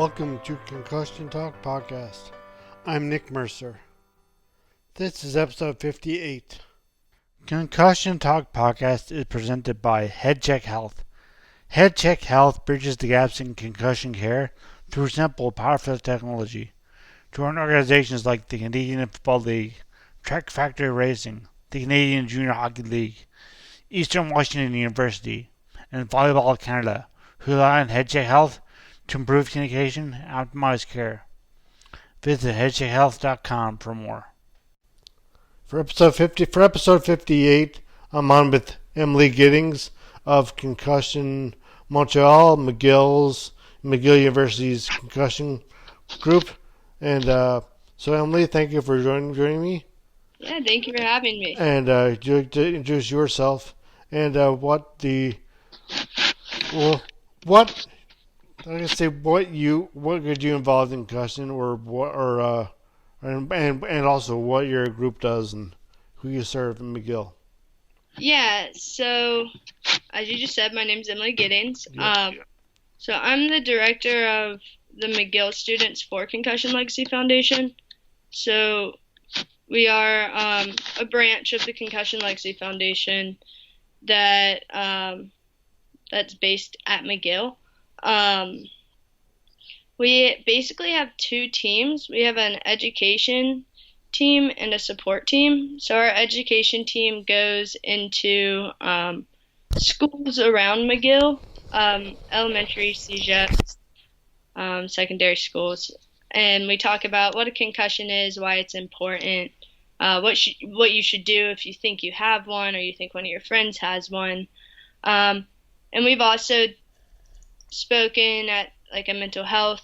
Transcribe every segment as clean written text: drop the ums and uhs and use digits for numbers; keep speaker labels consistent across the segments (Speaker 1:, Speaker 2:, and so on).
Speaker 1: Welcome to Concussion Talk Podcast. I'm Nick Mercer. This is episode 58. Concussion Talk Podcast is presented by HeadCheck Health. HeadCheck Health bridges the gaps in concussion care through simple, powerful technology. Join organizations like the Canadian Football League, Track Factory Racing, the Canadian Junior Hockey League, Eastern Washington University, and Volleyball Canada, who rely on HeadCheck Health to improve communication and optimize care. Visit headcheckhealth.com for more. For episode 58, I'm on with Emily Gittings of ConcussionMtl, McGill University's concussion group. And so Emily, thank you for joining me.
Speaker 2: Yeah, thank you for having me.
Speaker 1: And you introduce yourself and what got you involved in concussion, and also what your group does and who you serve in McGill.
Speaker 2: Yeah, so as you just said, my name's Emily Gittings. So I'm the director of the McGill Students for Concussion Legacy Foundation. So we are a branch of the Concussion Legacy Foundation that's based at McGill. We basically have two teams. We have an education team and a support team. So our education team goes into schools around McGill, elementary, CEGEPs, secondary schools, and we talk about what a concussion is, why it's important, what you should do if you think you have one or you think one of your friends has one. And we've also spoken at like a mental health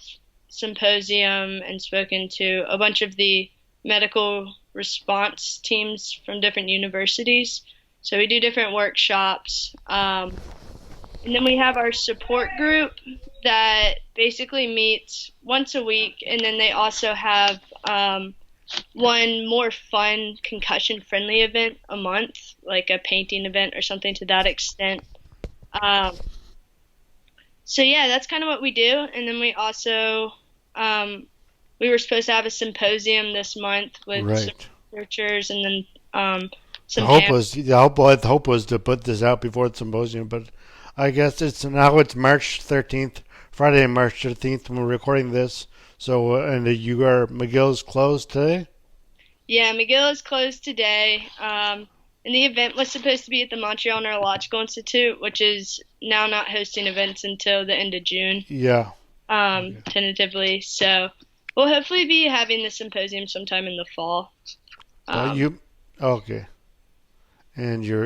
Speaker 2: symposium and spoken to a bunch of the medical response teams from different universities. So we do different workshops. And then we have our support group that basically meets once a week. And then they also have one more fun concussion-friendly event a month, like a painting event or something to that extent. So yeah, that's kind of what we do. And then we also, we were supposed to have a symposium this month with some researchers, and then some.
Speaker 1: The hope was to put this out before the symposium, but I guess it's March 13th, Friday, March 13th when we're recording this. So and McGill is closed today.
Speaker 2: Yeah, McGill is closed today. And the event was supposed to be at the Montreal Neurological Institute, which is now not hosting events until the end of June.
Speaker 1: Yeah.
Speaker 2: Tentatively. So we'll hopefully be having the symposium sometime in the fall.
Speaker 1: Okay. And do you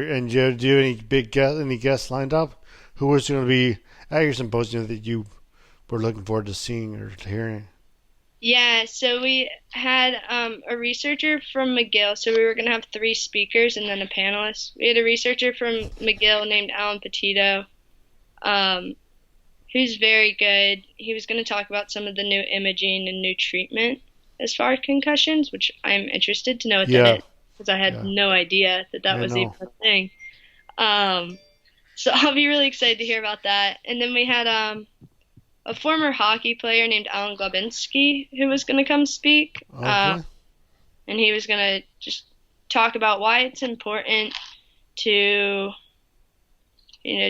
Speaker 1: have any guests lined up? Who was going to be at your symposium that you were looking forward to seeing or hearing?
Speaker 2: Yeah, so we had a researcher from McGill. So we were going to have 3 speakers and then a panelist. We had a researcher from McGill named Alan Petito, who's very good. He was going to talk about some of the new imaging and new treatment as far as concussions, which I'm interested to know what that is, because I had no idea that was even a thing. So I'll be really excited to hear about that. And then we had a former hockey player named Alan Glabinski who was going to come speak.
Speaker 1: Okay.
Speaker 2: And he was going to just talk about why it's important to,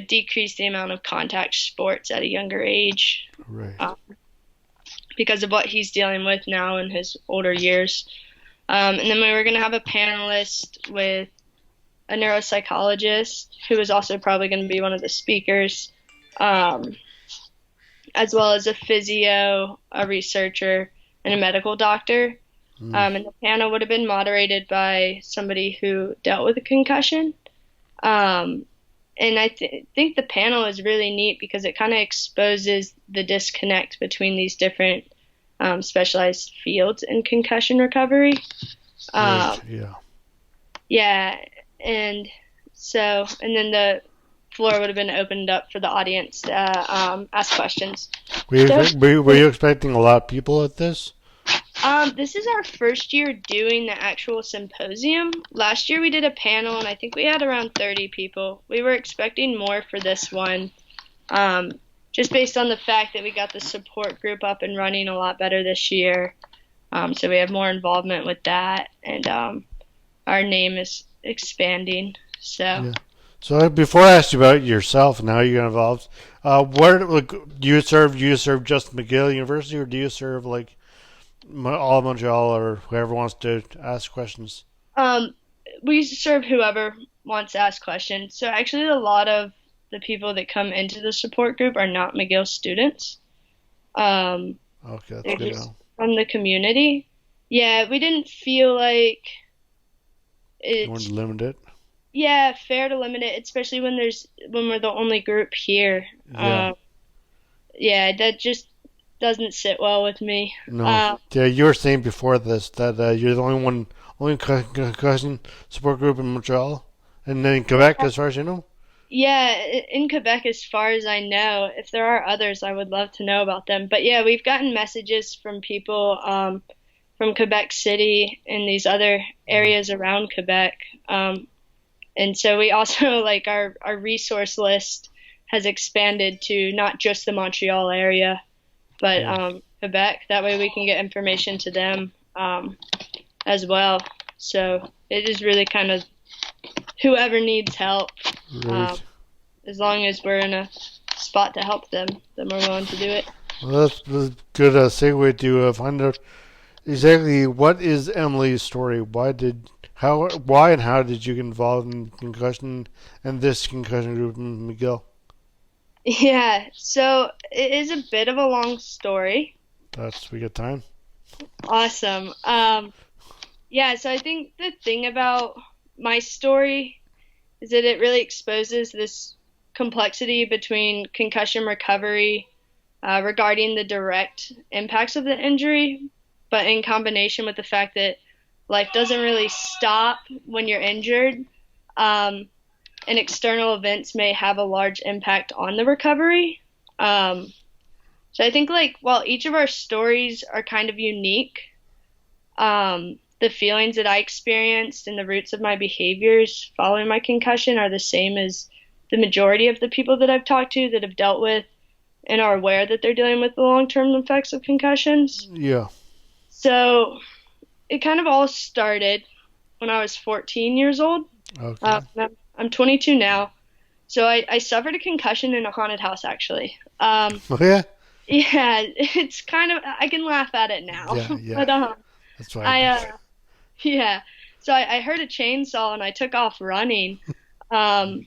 Speaker 2: decrease the amount of contact sports at a younger age.
Speaker 1: Right.
Speaker 2: Because of what he's dealing with now in his older years. And then we were going to have a panelist with a neuropsychologist who was also probably going to be one of the speakers, as well as a physio, a researcher, and a medical doctor. And the panel would have been moderated by somebody who dealt with a concussion. And I think the panel is really neat because it kind of exposes the disconnect between these different specialized fields in concussion recovery. Yeah, and then the floor would have been opened up for the audience to ask questions.
Speaker 1: Were you expecting a lot of people at this?
Speaker 2: This is our first year doing the actual symposium. Last year we did a panel, and I think we had around 30 people. We were expecting more for this one, just based on the fact that we got the support group up and running a lot better this year. So we have more involvement with that, and our name is expanding. So
Speaker 1: Yeah. So before I asked you about yourself and how you got involved, where like, do you serve? Do you serve just McGill University, or do you serve like all of Montreal or whoever wants to ask questions?
Speaker 2: um, we serve whoever wants to ask questions. So actually, a lot of the people that come into the support group are not McGill students. Um,
Speaker 1: Okay, that's
Speaker 2: they're
Speaker 1: good to
Speaker 2: just
Speaker 1: know.
Speaker 2: from the community. Yeah, we didn't feel like
Speaker 1: You want
Speaker 2: it's
Speaker 1: to limit it?
Speaker 2: yeah fair to limit it, especially when we're the only group here.
Speaker 1: Yeah.
Speaker 2: Yeah, that just doesn't sit well with me.
Speaker 1: No.
Speaker 2: Um,
Speaker 1: Yeah, you were saying before this that you're the only concussion support group in Montreal, and then in Quebec, as far as you know.
Speaker 2: yeah, in Quebec, as far as I know, if there are others, I would love to know about them. But yeah, we've gotten messages from people from Quebec City and these other areas around Quebec. And so we also like our resource list has expanded to not just the Montreal area, but
Speaker 1: Yeah.
Speaker 2: Quebec. That way we can get information to them as well. So it is really kind of whoever needs help. Um,
Speaker 1: Right.
Speaker 2: as long as we're in a spot to help them, then we're willing to do it.
Speaker 1: Well, that's a good segue to find out exactly what is Emily's story. Why and how did you get involved in concussion and this concussion group in McGill?
Speaker 2: Yeah, so it is a bit of a long story.
Speaker 1: We got time.
Speaker 2: Awesome. Yeah, so I think the thing about my story is that it really exposes this complexity between concussion recovery regarding the direct impacts of the injury, but in combination with the fact that life doesn't really stop when you're injured, um, and external events may have a large impact on the recovery. Um, so I think like while each of our stories are kind of unique, the feelings that I experienced and the roots of my behaviors following my concussion are the same as the majority of the people that I've talked to that have dealt with and are aware that they're dealing with the long-term effects of concussions.
Speaker 1: Yeah.
Speaker 2: So it kind of all started when I was 14 years old.
Speaker 1: Okay.
Speaker 2: I'm 22 now. So I suffered a concussion in a haunted house, actually.
Speaker 1: Oh yeah.
Speaker 2: Yeah, it's kind of, I can laugh at it now.
Speaker 1: Yeah. Yeah.
Speaker 2: But
Speaker 1: That's why.
Speaker 2: I, yeah. So I heard a chainsaw and I took off running. Um,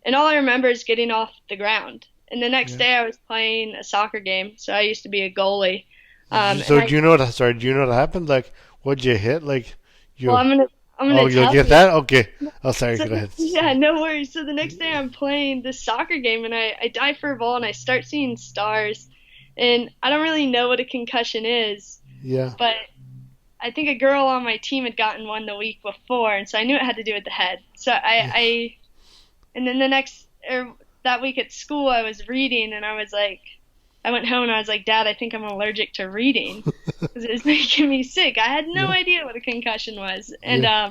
Speaker 2: and all I remember is getting off the ground. And the next
Speaker 1: Yeah.
Speaker 2: day I was playing a soccer game. So I used to be a goalie.
Speaker 1: So
Speaker 2: And
Speaker 1: do you know what? Sorry, do you know what happened? Like, what'd you hit? Like,
Speaker 2: well,
Speaker 1: you.
Speaker 2: I'm
Speaker 1: Oh,
Speaker 2: gonna
Speaker 1: you'll
Speaker 2: tell
Speaker 1: get
Speaker 2: you.
Speaker 1: that? Okay. Oh, sorry.
Speaker 2: So
Speaker 1: Go ahead.
Speaker 2: yeah, no worries. So the next day I'm playing this soccer game and I dive for a ball and I start seeing stars. And I don't really know what a concussion is,
Speaker 1: Yeah.
Speaker 2: but I think a girl on my team had gotten one the week before, and so I knew it had to do with the head. So
Speaker 1: Yeah.
Speaker 2: and then the next, or that week at school, I was reading, and I was like, I went home and I was like, Dad, I think I'm allergic to reading because it was making me sick. I had no
Speaker 1: Yeah.
Speaker 2: idea what a concussion was, and
Speaker 1: Yeah.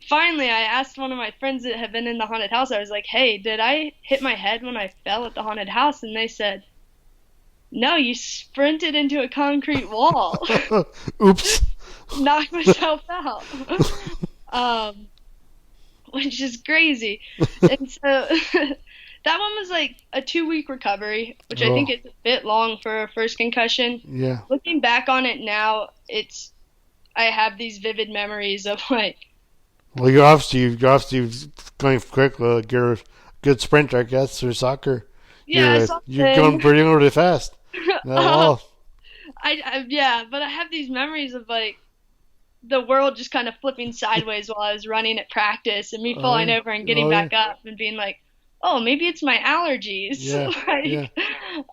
Speaker 2: finally, I asked one of my friends that had been in the haunted house. I was like, Hey, did I hit my head when I fell at the haunted house? And they said, No, you sprinted into a concrete wall.
Speaker 1: Oops.
Speaker 2: Knocked myself out. um, which is crazy. And so that one was like a 2 week recovery, which I think
Speaker 1: Oh,
Speaker 2: is a bit long for a first concussion.
Speaker 1: yeah.
Speaker 2: Looking back on it now, I have these vivid memories of like,
Speaker 1: Well, you're obviously going quick. You're a good sprinter, I guess, or soccer.
Speaker 2: yeah,
Speaker 1: You're going
Speaker 2: something.
Speaker 1: pretty fast. Now,
Speaker 2: uh,
Speaker 1: well,
Speaker 2: yeah, but I have these memories of like the world just kind of flipping sideways while I was running at practice and me
Speaker 1: oh
Speaker 2: falling
Speaker 1: yeah,
Speaker 2: over and getting
Speaker 1: oh yeah,
Speaker 2: back up and being like, oh, maybe it's my allergies.
Speaker 1: yeah, yeah,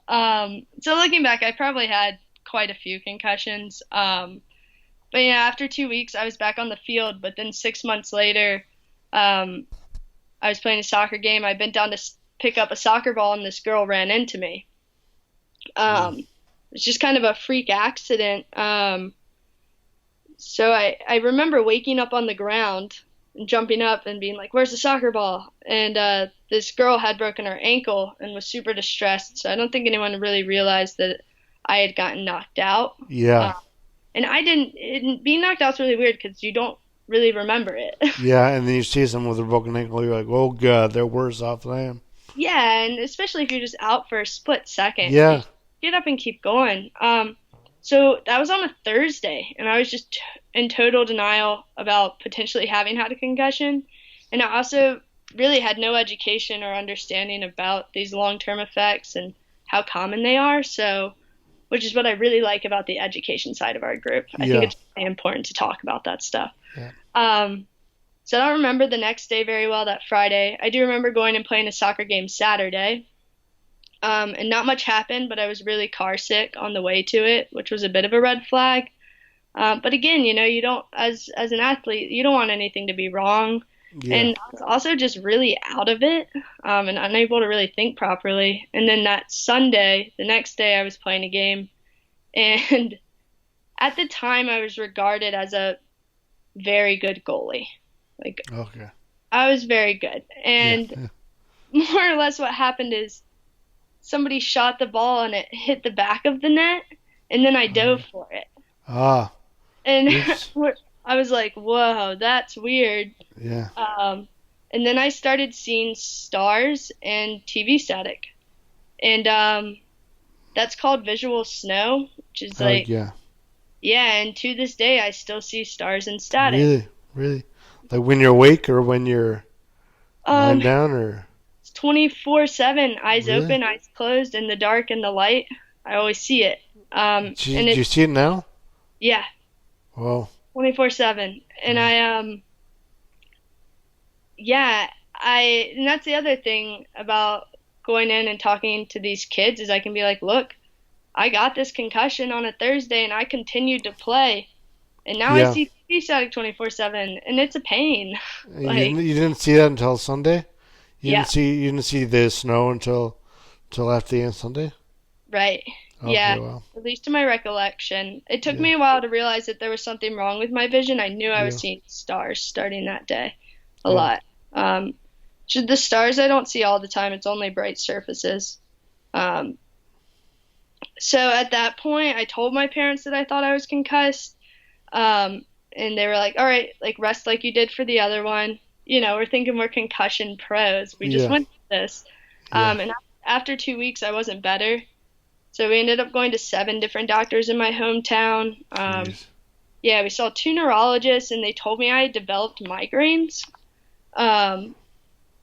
Speaker 2: Like, so looking back, I probably had quite a few concussions. But yeah, after 2 weeks, I was back on the field. But then 6 months later, um, I was playing a soccer game. I bent down to pick up a soccer ball, and this girl ran into me.
Speaker 1: mm,
Speaker 2: It was just kind of a freak accident. So I remember waking up on the ground and jumping up and being like, "Where's the soccer ball?" And this girl had broken her ankle and was super distressed. So I don't think anyone really realized that I had gotten knocked out.
Speaker 1: Yeah.
Speaker 2: And I didn't, being knocked out's really weird because you don't really remember it.
Speaker 1: Yeah, and then you see someone with a broken ankle, you're like, oh god, they're worse off than I am.
Speaker 2: Yeah, and especially if you're just out for a split second,
Speaker 1: Yeah.
Speaker 2: you get up and keep going. So that was on a Thursday, and I was just in total denial about potentially having had a concussion. And I also really had no education or understanding about these long-term effects and how common they are. So, which is what I really like about the education side of our group. I think it's really important to talk about that stuff.
Speaker 1: Yeah.
Speaker 2: So I don't remember the next day very well, that Friday. I do remember going and playing a soccer game Saturday. And not much happened, but I was really car sick on the way to it, which was a bit of a red flag. But again, you don't, as an athlete, you don't want anything to be wrong.
Speaker 1: Yeah.
Speaker 2: And I was also just really out of it, and unable to really think properly. And then that Sunday, the next day, I was playing a game. And at the time, I was regarded as a very good goalie. Like,
Speaker 1: Okay.
Speaker 2: I was very good. And more or less what happened is somebody shot the ball and it hit the back of the net, and then I dove for it.
Speaker 1: Ah.
Speaker 2: And
Speaker 1: Oops.
Speaker 2: I was like, whoa, that's weird.
Speaker 1: Yeah.
Speaker 2: And then I started seeing stars and TV static. And that's called visual snow, which is like,
Speaker 1: yeah.
Speaker 2: yeah, and to this day I still see stars and static.
Speaker 1: Really? Really? Like when you're awake or when you're lying down or?
Speaker 2: It's 24/7, eyes
Speaker 1: Really?
Speaker 2: open, eyes closed, in the dark and the light. I always see it.
Speaker 1: Do you see it now?
Speaker 2: Yeah,
Speaker 1: Well.
Speaker 2: 24/7. And and that's the other thing about going in and talking to these kids is I can be like, look, I got this concussion on a Thursday and I continued to play. And now I see TV static 24/7 and it's a pain.
Speaker 1: You didn't see that until Sunday? You
Speaker 2: Yeah.
Speaker 1: didn't see the snow until after the game Sunday?
Speaker 2: Right.
Speaker 1: Okay,
Speaker 2: Yeah.
Speaker 1: well.
Speaker 2: At least to my recollection. It took me a while to realize that there was something wrong with my vision. I knew I was seeing stars starting that day a lot. The stars I don't see all the time. It's only bright surfaces. So at that point, I told my parents that I thought I was concussed. And they were like, all right, like rest like you did for the other one. We're thinking we're concussion pros. We just went through this. And after 2 weeks, I wasn't better. So we ended up going to 7 different doctors in my hometown. We saw 2 neurologists, and they told me I had developed migraines,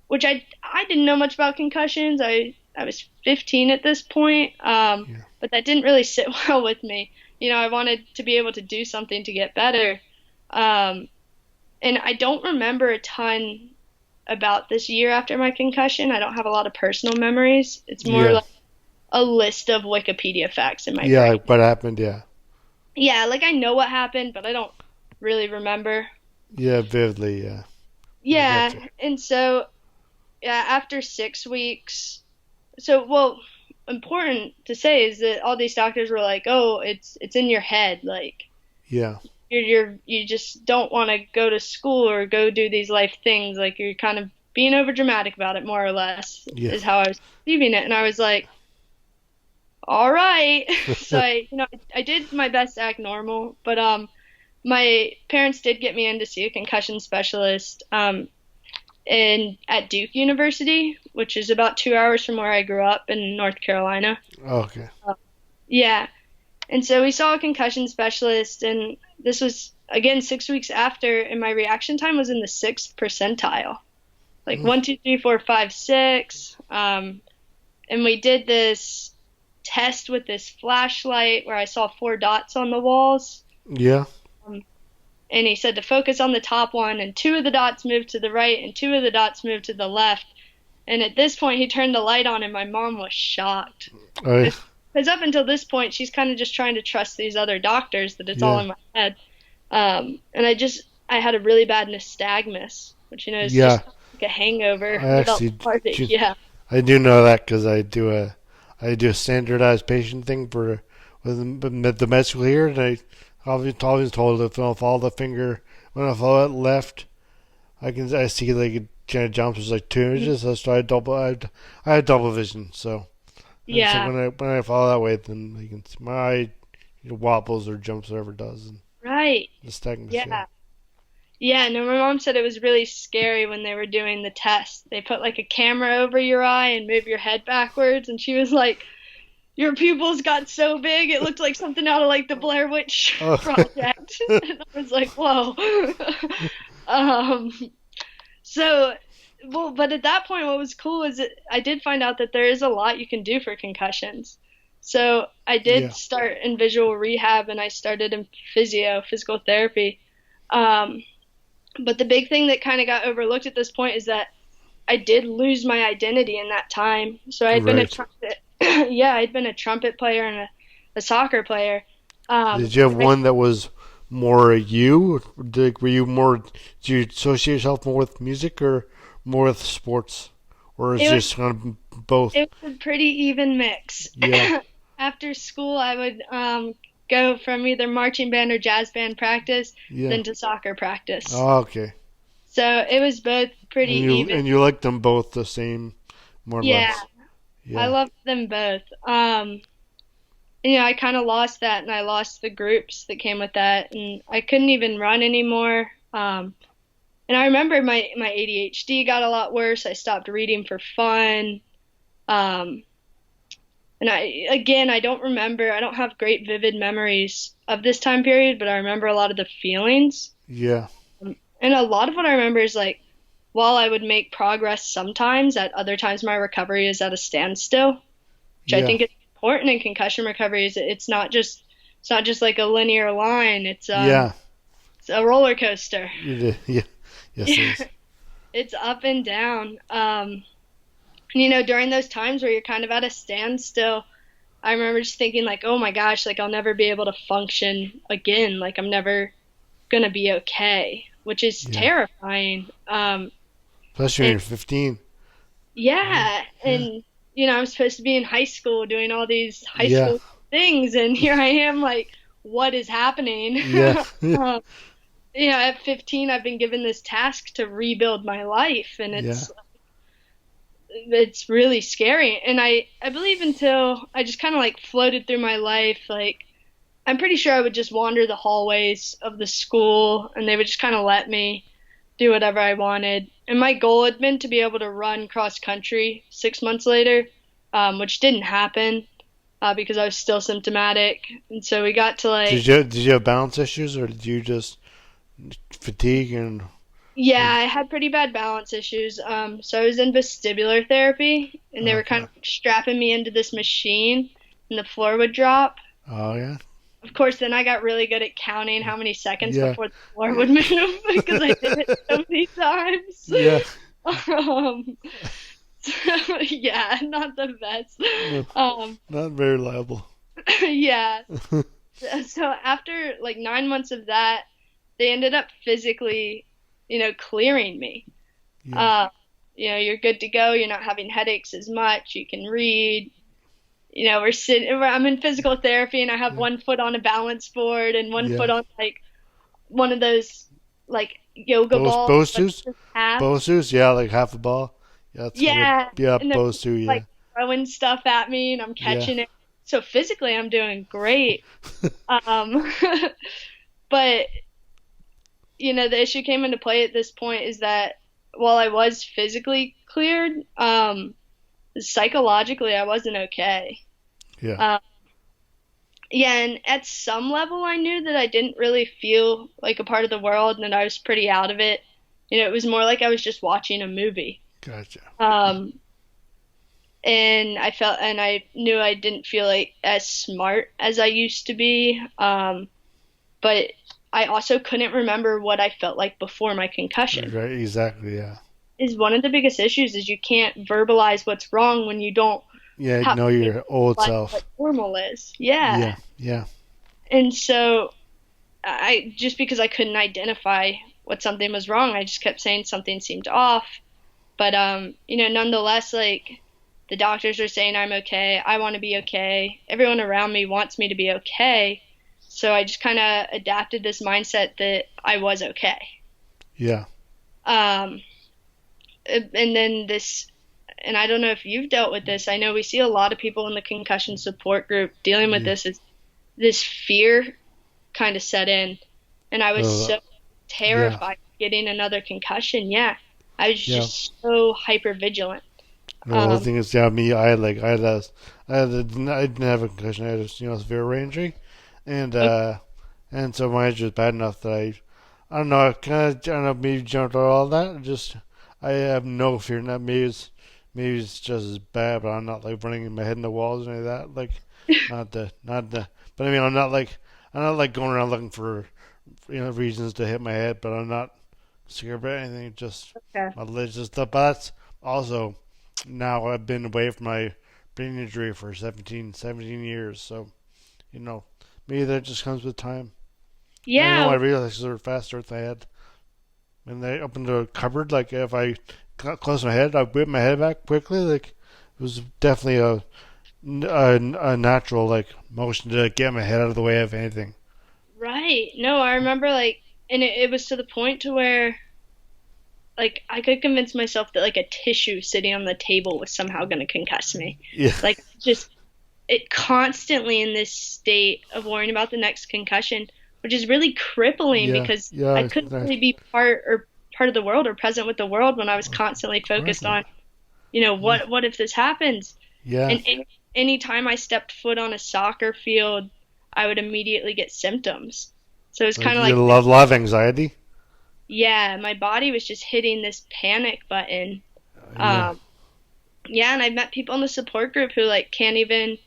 Speaker 2: which I didn't know much about concussions. I was 15 at this point, but that didn't really sit well with me. I wanted to be able to do something to get better. And I don't remember a ton about this year after my concussion. I don't have a lot of personal memories. It's more like a list of Wikipedia facts in my brain.
Speaker 1: Yeah, like what happened,
Speaker 2: Yeah, like I know what happened, but I don't really remember.
Speaker 1: Yeah, vividly, yeah.
Speaker 2: Yeah, and so, after 6 weeks, important to say is that all these doctors were like, oh, it's in your head, like, you just don't want to go to school or go do these life things, like you're kind of being over dramatic about it, more or less, is how I was perceiving it. And I was like, all right. So I did my best to act normal, but my parents did get me in to see a concussion specialist at Duke University, which is about 2 hours from where I grew up in North Carolina.
Speaker 1: Okay.
Speaker 2: Yeah. And so we saw a concussion specialist, and this was, again, 6 weeks after, and my reaction time was in the 6th percentile. Like 1, 2, 3, 4, 5, 6. And we did this test with this flashlight where I saw 4 dots on the walls.
Speaker 1: Yeah.
Speaker 2: And he said to focus on the top one, and 2 of the dots moved to the right, and 2 of the dots moved to the left. And at this point, he turned the light on, and my mom was shocked.
Speaker 1: Oh, yeah.
Speaker 2: Because up until this point, she's kind of just trying to trust these other doctors that it's all in my head. And I had a really bad nystagmus, which, is just like a hangover.
Speaker 1: I do know that because I do a standardized patient thing with the med school here, and I always told if I follow the finger, when I follow it left, I see like it kind of jumps was like 2 inches. So I had double vision. So
Speaker 2: Yeah,
Speaker 1: when I follow that way, then you can see my eye wobbles or jumps whatever it does, and
Speaker 2: right.
Speaker 1: the stagness. Yeah.
Speaker 2: Yeah. Yeah, no, my mom said it was really scary when they were doing the test. They put like a camera over your eye and move your head backwards, and she was like, "Your pupils got so big, it looked like something out of like the Blair Witch
Speaker 1: Oh.
Speaker 2: Project." And I was like, "Whoa." Um, so, well, but at that point, what was cool is that I did find out that there is a lot you can do for concussions. So I did
Speaker 1: Yeah.
Speaker 2: start in visual rehab and I started in physical therapy. Um, but the big thing that kind of got overlooked at this point is that I did lose my identity in that time. So I had been a
Speaker 1: Right.
Speaker 2: trumpet, yeah, I'd been a trumpet player and a soccer player.
Speaker 1: Did you have
Speaker 2: I,
Speaker 1: one that was more you? Were you more? Do you associate yourself more with music or more with sports, or is it
Speaker 2: it was
Speaker 1: just kind of both?
Speaker 2: it was a pretty even mix.
Speaker 1: Yeah.
Speaker 2: After school, I would go from either marching band or jazz band practice,
Speaker 1: Yeah.
Speaker 2: then to soccer practice.
Speaker 1: Oh, okay.
Speaker 2: So it was both pretty even.
Speaker 1: And you like them both the same, more or
Speaker 2: Yeah,
Speaker 1: less.
Speaker 2: I
Speaker 1: Yeah.
Speaker 2: loved them both. I kind of lost that, and I lost the groups that came with that, and I couldn't even run anymore. And I remember my ADHD got a lot worse. I stopped reading for fun. Um, and I don't remember. I don't have great vivid memories of this time period, but I remember a lot of the feelings.
Speaker 1: Yeah.
Speaker 2: And a lot of what I remember is like, while I would make progress sometimes, at other times my recovery is at a standstill, which I
Speaker 1: Yeah.
Speaker 2: think is important in concussion recovery. Is it's not just like a linear line.
Speaker 1: Yeah.
Speaker 2: It's a roller coaster.
Speaker 1: Yeah. Yes, it is.
Speaker 2: It's up and down. And during those times where you're kind of at a standstill, I remember just thinking like, oh my gosh, like I'll never be able to function again. Like I'm never gonna be okay, which is
Speaker 1: Yeah.
Speaker 2: terrifying.
Speaker 1: Especially when
Speaker 2: And
Speaker 1: you're 15.
Speaker 2: yeah,
Speaker 1: Yeah.
Speaker 2: and I'm supposed to be in high school doing all these high
Speaker 1: Yeah.
Speaker 2: school things, and here I am like, what is happening?
Speaker 1: Yeah.
Speaker 2: um, at 15, I've been given this task to rebuild my life, and
Speaker 1: Yeah.
Speaker 2: it's really scary. And I believe until I just kind of like floated through my life, like I'm pretty sure I would just wander the hallways of the school, and they would just kind of let me do whatever I wanted. And my goal had been to be able to run cross country 6 months later, which didn't happen because I was still symptomatic. And so we got to like,
Speaker 1: Did you have balance issues or did you just fatigue and
Speaker 2: yeah, I had pretty bad balance issues. So I was in vestibular therapy, and they were kind
Speaker 1: okay.
Speaker 2: of strapping me into this machine, and the floor would drop.
Speaker 1: Oh yeah.
Speaker 2: Of course, then I got really good at counting how many seconds
Speaker 1: Yeah.
Speaker 2: before the floor would move because I did it so many times.
Speaker 1: Yeah.
Speaker 2: Um, yeah, not the best.
Speaker 1: No,
Speaker 2: Um,
Speaker 1: not very reliable.
Speaker 2: yeah. So after like 9 months of that, they ended up physically, clearing me.
Speaker 1: Yeah.
Speaker 2: Uh, you're good to go. You're not having headaches as much. You can read. I'm in physical therapy, and I have
Speaker 1: Yeah.
Speaker 2: one foot on a balance board and one
Speaker 1: Yeah.
Speaker 2: foot on like one of those like yoga balls, but
Speaker 1: Bosu's?
Speaker 2: just half.
Speaker 1: Bosu's? Yeah, like half a ball. Yeah, that's kind of
Speaker 2: Yeah,
Speaker 1: yeah,
Speaker 2: and they're
Speaker 1: Bosu, yeah.
Speaker 2: like throwing stuff at me, and I'm
Speaker 1: Yeah.
Speaker 2: catching it. So physically, I'm doing great. Um, but the issue came into play at this point is that while I was physically cleared, psychologically I wasn't okay.
Speaker 1: Yeah.
Speaker 2: Um, yeah, and at some level I knew that I didn't really feel like a part of the world and that I was pretty out of it. It was more like I was just watching a movie.
Speaker 1: Gotcha.
Speaker 2: Um, and I knew I didn't feel like as smart as I used to be. But I also couldn't remember what I felt like before my concussion.
Speaker 1: Right, exactly, yeah.
Speaker 2: Is one of the biggest issues is you can't verbalize what's wrong when you don't
Speaker 1: Yeah,
Speaker 2: have
Speaker 1: know your old
Speaker 2: like
Speaker 1: self.
Speaker 2: what normal is. Yeah.
Speaker 1: Yeah, yeah.
Speaker 2: And so I just because I couldn't identify what something was wrong, I just kept saying something seemed off. But nonetheless, like the doctors are saying I'm okay. I want to be okay. Everyone around me wants me to be okay. So I just kind of adapted this mindset that I was okay.
Speaker 1: Yeah.
Speaker 2: Um, and then this, and I don't know if you've dealt with this. I know we see a lot of people in the concussion support group dealing with
Speaker 1: Yeah.
Speaker 2: this. Is this fear kind of set in, and I was
Speaker 1: Uh,
Speaker 2: so
Speaker 1: yeah.
Speaker 2: terrified of getting another concussion. Yeah, I was
Speaker 1: Yeah.
Speaker 2: just so hyper vigilant.
Speaker 1: Well, the
Speaker 2: Um,
Speaker 1: thing is, yeah, me, I didn't have a concussion. I had a, severe injury, and so my injury was bad enough that I don't know, I don't know, maybe jumped over all that. I have no fear. Not maybe it's just as bad, but I'm not like running my head in the walls or any of that. Like, not the. But I mean, I'm not like going around looking for reasons to hit my head. But I'm not scared about anything. Just
Speaker 2: okay.
Speaker 1: my legs and stuff. But that's also now I've been away from my brain injury for 17 years. So maybe that just comes with time. I know
Speaker 2: Yeah,
Speaker 1: I realized sort of faster with my head. When they opened the cupboard, like if I closed my head, I whip my head back quickly. Like it was definitely a natural like motion to get my head out of the way of anything.
Speaker 2: right. No, I remember like, and it was to the point to where like I could convince myself that like a tissue sitting on the table was somehow going to concuss me.
Speaker 1: Yeah,
Speaker 2: Like just it constantly in this state of worrying about the next concussion, which is really crippling
Speaker 1: yeah,
Speaker 2: because I
Speaker 1: yeah.
Speaker 2: couldn't
Speaker 1: That,
Speaker 2: really be part of the world or present with the world when I was constantly
Speaker 1: correct.
Speaker 2: focused on,
Speaker 1: Yeah,
Speaker 2: what if this happens?
Speaker 1: yeah.
Speaker 2: And any time I stepped foot on a soccer field, I would immediately get symptoms. So it was
Speaker 1: Like
Speaker 2: kind of
Speaker 1: you
Speaker 2: like,
Speaker 1: love anxiety.
Speaker 2: yeah, my body was just hitting this panic button.
Speaker 1: Yeah,
Speaker 2: Um, yeah, and I've met people in the support group who like can't even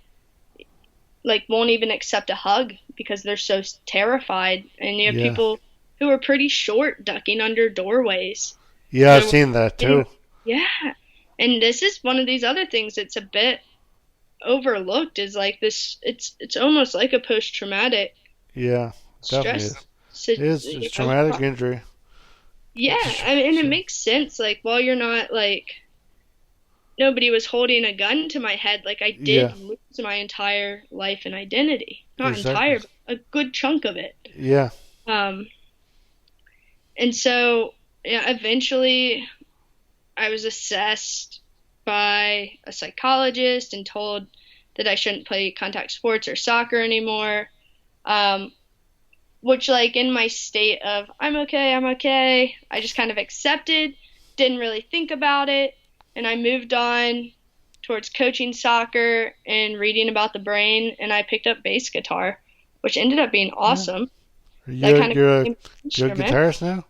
Speaker 2: like won't even accept a hug because they're so terrified. And you have
Speaker 1: yeah,
Speaker 2: people who are pretty short ducking under doorways.
Speaker 1: yeah. I've
Speaker 2: They're
Speaker 1: seen that
Speaker 2: getting,
Speaker 1: too.
Speaker 2: yeah. And this is one of these other things that's a bit overlooked is like this it's almost like a post traumatic
Speaker 1: Yeah, definitely
Speaker 2: stress
Speaker 1: is. It is. It's traumatic injury.
Speaker 2: yeah,
Speaker 1: It's a,
Speaker 2: I mean, and
Speaker 1: it's
Speaker 2: it
Speaker 1: a,
Speaker 2: makes sense like while you're not like nobody was holding a gun to my head. Like I
Speaker 1: yeah,
Speaker 2: did lose my entire life and identity. Not
Speaker 1: exactly.
Speaker 2: entire, but a good chunk of it.
Speaker 1: Yeah,
Speaker 2: Um, and so yeah, eventually I was assessed by a psychologist and told that I shouldn't play contact sports or soccer anymore. Um, which like in my state of I'm okay, I just kind of accepted, didn't really think about it, and I moved on towards coaching soccer and reading about the brain, and I picked up bass guitar, which ended up being
Speaker 1: yeah.
Speaker 2: awesome. That
Speaker 1: You're
Speaker 2: kind of
Speaker 1: you're a
Speaker 2: became an
Speaker 1: good
Speaker 2: instrument.
Speaker 1: guitarist now.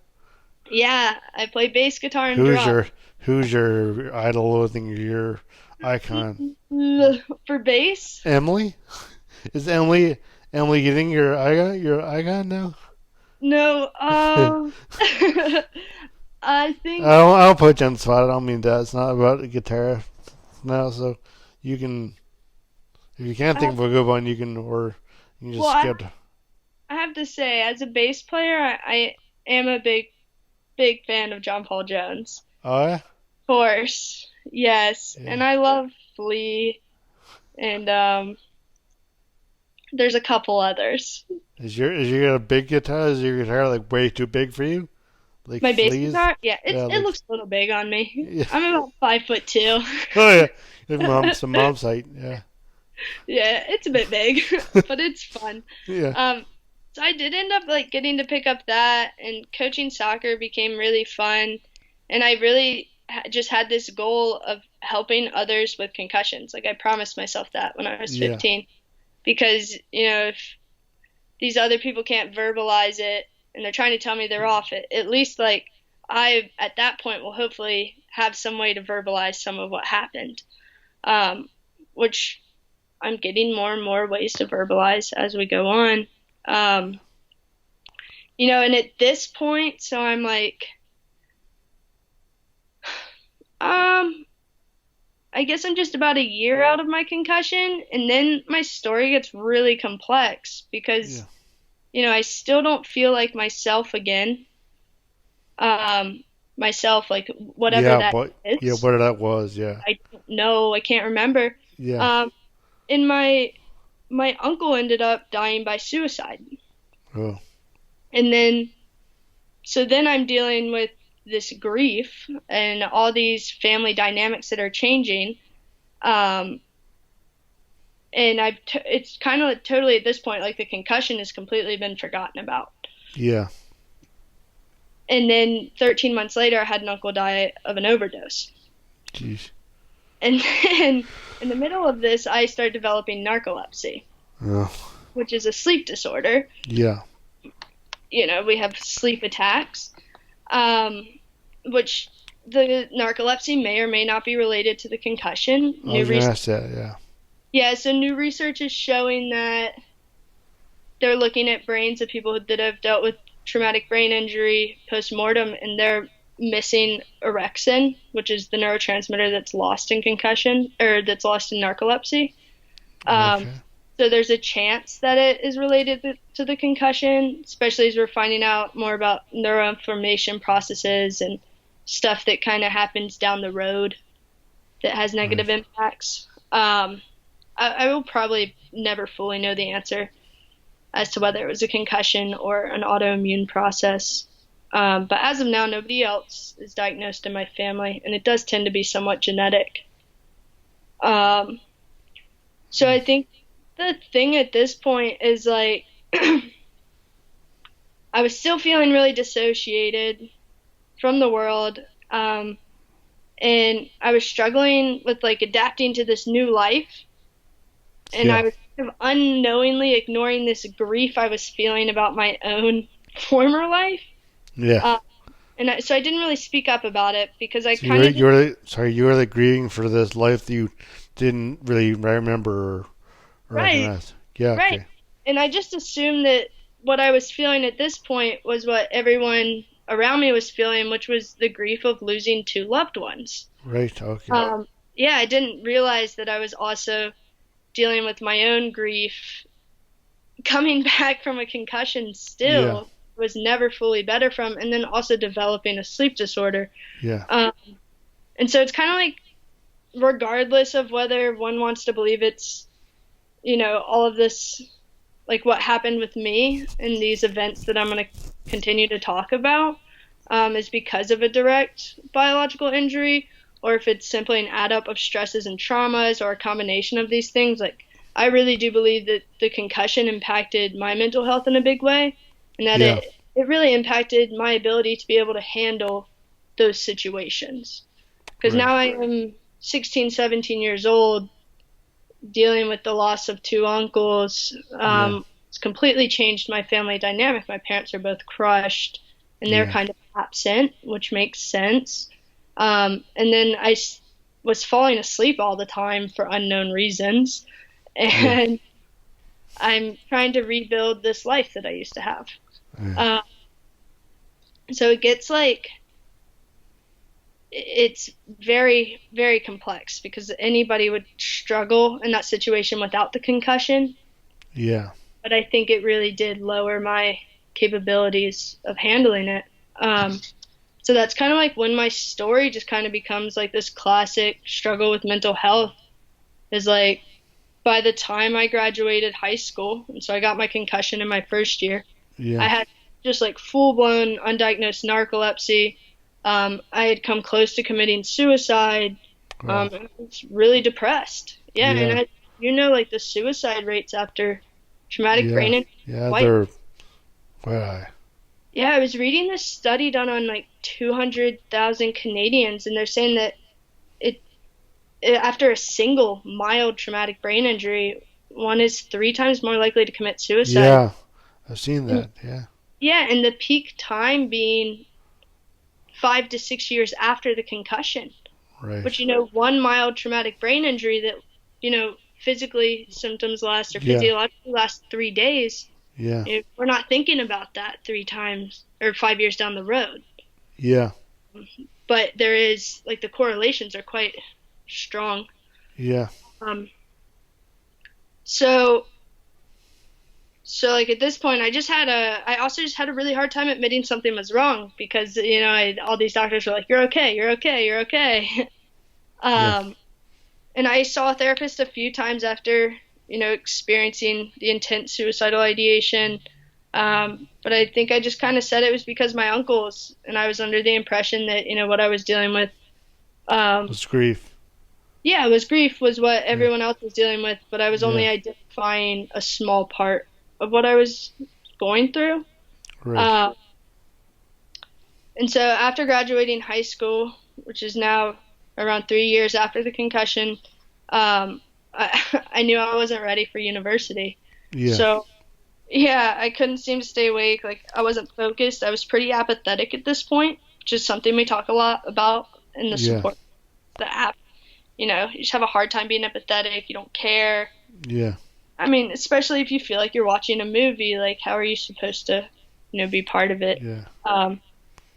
Speaker 2: Yeah, I play bass guitar and
Speaker 1: Who's
Speaker 2: drum.
Speaker 1: your Who's your idol? Think your icon?
Speaker 2: For bass?
Speaker 1: Emily? Is Emily getting your icon now?
Speaker 2: No, I think
Speaker 1: I don't put you on the spot. I don't mean that. It's not about the guitar now. So you can, if you can't think
Speaker 2: I,
Speaker 1: of a good one, you can
Speaker 2: well,
Speaker 1: just skip.
Speaker 2: I have to say, as a bass player, I am a big fan of John Paul Jones.
Speaker 1: Oh yeah,
Speaker 2: Of course, yes,
Speaker 1: yeah.
Speaker 2: and I love Flea, and there's a couple others.
Speaker 1: Is your a big guitar? Is your guitar like way too big for you? Like
Speaker 2: My bass
Speaker 1: fleas?
Speaker 2: guitar, yeah,
Speaker 1: Yeah,
Speaker 2: it
Speaker 1: like
Speaker 2: looks a little big on me.
Speaker 1: yeah.
Speaker 2: I'm about 5'2".
Speaker 1: Oh yeah, like some mom's height. Yeah,
Speaker 2: Yeah, it's a bit big, but it's fun.
Speaker 1: yeah,
Speaker 2: Um, so I did end up like getting to pick up that, and coaching soccer became really fun, and I really just had this goal of helping others with concussions. Like I promised myself that when I was
Speaker 1: yeah,
Speaker 2: 15, because if these other people can't verbalize it and they're trying to tell me they're off it, at least like I at that point will hopefully have some way to verbalize some of what happened, um, which I'm getting more and more ways to verbalize as we go on. Um, and at this point, so I'm like, um, I guess I'm just about a year out of my concussion, and then my story gets really complex
Speaker 1: yeah,
Speaker 2: because, I still don't feel like myself again. Myself, like whatever
Speaker 1: yeah.
Speaker 2: that
Speaker 1: But yeah,
Speaker 2: is.
Speaker 1: what that was. Yeah,
Speaker 2: I don't know, I can't remember.
Speaker 1: yeah.
Speaker 2: Um, and my uncle ended up dying by suicide.
Speaker 1: Oh,
Speaker 2: And then, so then I'm dealing with this grief and all these family dynamics that are changing. Um, and it's kind of totally at this point, like the concussion has completely been forgotten about.
Speaker 1: Yeah.
Speaker 2: And then 13 months later, I had an uncle die of an overdose.
Speaker 1: Jeez.
Speaker 2: And then in the middle of this, I started developing narcolepsy,
Speaker 1: Oh.
Speaker 2: which is a sleep disorder.
Speaker 1: Yeah.
Speaker 2: We have sleep attacks, which the narcolepsy may or may not be related to the concussion.
Speaker 1: I was gonna ask that. Yeah.
Speaker 2: Yeah, so new research is showing that they're looking at brains of people that have dealt with traumatic brain injury post-mortem, and they're missing orexin, which is the neurotransmitter that's lost in concussion, or that's lost in narcolepsy.
Speaker 1: Okay.
Speaker 2: So there's a chance that it is related to the concussion, especially as we're finding out more about neuroinflammation processes and stuff that kind of happens down the road that has negative
Speaker 1: Right.
Speaker 2: impacts. I will probably never fully know the answer as to whether it was a concussion or an autoimmune process. But as of now, nobody else is diagnosed in my family, and it does tend to be somewhat genetic. So I think the thing at this point is like, I was still feeling really dissociated from the world, and I was struggling with like adapting to this new life, and I
Speaker 1: Yeah.
Speaker 2: was kind of unknowingly ignoring this grief I was feeling about my own former life.
Speaker 1: Yeah.
Speaker 2: Uh, so I didn't really speak up about it because I
Speaker 1: So
Speaker 2: kind of
Speaker 1: you were like grieving for this life that you didn't really remember or
Speaker 2: right,
Speaker 1: recognize. Yeah.
Speaker 2: right.
Speaker 1: Okay.
Speaker 2: And I just assumed that what I was feeling at this point was what everyone around me was feeling, which was the grief of losing two loved ones.
Speaker 1: Right. Okay.
Speaker 2: Yeah, I didn't realize that I was also dealing with my own grief coming back from a concussion
Speaker 1: Yeah.
Speaker 2: still was never fully better from, and then also developing a sleep disorder.
Speaker 1: Yeah.
Speaker 2: Um, and so it's kind of like, regardless of whether one wants to believe it's, all of this, like what happened with me and these events that I'm going to continue to talk about, is because of a direct biological injury, or if it's simply an add up of stresses and traumas or a combination of these things. Like, I really do believe that the concussion impacted my mental health in a big way, and that
Speaker 1: Yeah.
Speaker 2: it really impacted my ability to be able to handle those situations. Because
Speaker 1: Right.
Speaker 2: now I am 16, 17 years old, dealing with the loss of two uncles.
Speaker 1: Yeah.
Speaker 2: It's completely changed my family dynamic. My parents are both crushed, and they're
Speaker 1: Yeah.
Speaker 2: kind of absent, which makes sense. And then was falling asleep all the time for unknown reasons,
Speaker 1: Yeah.
Speaker 2: and I'm trying to rebuild this life that I used to have.
Speaker 1: Yeah.
Speaker 2: Uh, so it gets like, it's very, very complex because anybody would struggle in that situation without the concussion.
Speaker 1: Yeah.
Speaker 2: But I think it really did lower my capabilities of handling it. So that's kind of like when my story just kind of becomes like this classic struggle with mental health, is like, by the time I graduated high school, and so I got my concussion in my first year, I
Speaker 1: Yeah.
Speaker 2: had just like full blown undiagnosed narcolepsy. I had come close to committing suicide.
Speaker 1: Wow.
Speaker 2: I was really depressed. Yeah,
Speaker 1: Yeah.
Speaker 2: and like the suicide rates after traumatic
Speaker 1: Yeah.
Speaker 2: brain injury are
Speaker 1: Yeah.
Speaker 2: quite.
Speaker 1: They're quite high.
Speaker 2: Yeah, I was reading this study done on like 200,000 Canadians, and they're saying that it, after a single mild traumatic brain injury, one is 3 times more likely to commit suicide.
Speaker 1: Yeah. I've seen
Speaker 2: And,
Speaker 1: that. Yeah.
Speaker 2: yeah, and the peak time being 5 to 6 years after the concussion.
Speaker 1: Right.
Speaker 2: But one mild traumatic brain injury that, physically symptoms last, or
Speaker 1: Yeah.
Speaker 2: physiologically last 3 days,
Speaker 1: Yeah.
Speaker 2: we're not thinking about that 3 times or 5 years down the road.
Speaker 1: Yeah.
Speaker 2: But there is, like, the correlations are quite strong.
Speaker 1: Yeah.
Speaker 2: Um, so like at this point, I also just had a really hard time admitting something was wrong because, all these doctors were like, you're okay, you're okay, you're okay.
Speaker 1: Yeah.
Speaker 2: And I saw a therapist a few times after, experiencing the intense suicidal ideation. But I think I just kind of said it was because my uncles, and I was under the impression that, what I was dealing with, um,
Speaker 1: It's grief.
Speaker 2: yeah, it was grief was what
Speaker 1: Yeah.
Speaker 2: everyone else was dealing with, but I was only
Speaker 1: Yeah.
Speaker 2: identifying a small part of what I was going through.
Speaker 1: Right.
Speaker 2: Um, and so after graduating high school, which is now around 3 years after the concussion, I knew I wasn't ready for university.
Speaker 1: Yeah.
Speaker 2: So, yeah, I couldn't seem to stay awake. Like, I wasn't focused. I was pretty apathetic at this point, which is something we talk a lot about in the
Speaker 1: Yeah.
Speaker 2: support, the app. You just have a hard time being empathetic. You don't care.
Speaker 1: Yeah.
Speaker 2: I mean, especially if you feel like you're watching a movie, like, how are you supposed to, be part of it?
Speaker 1: Yeah.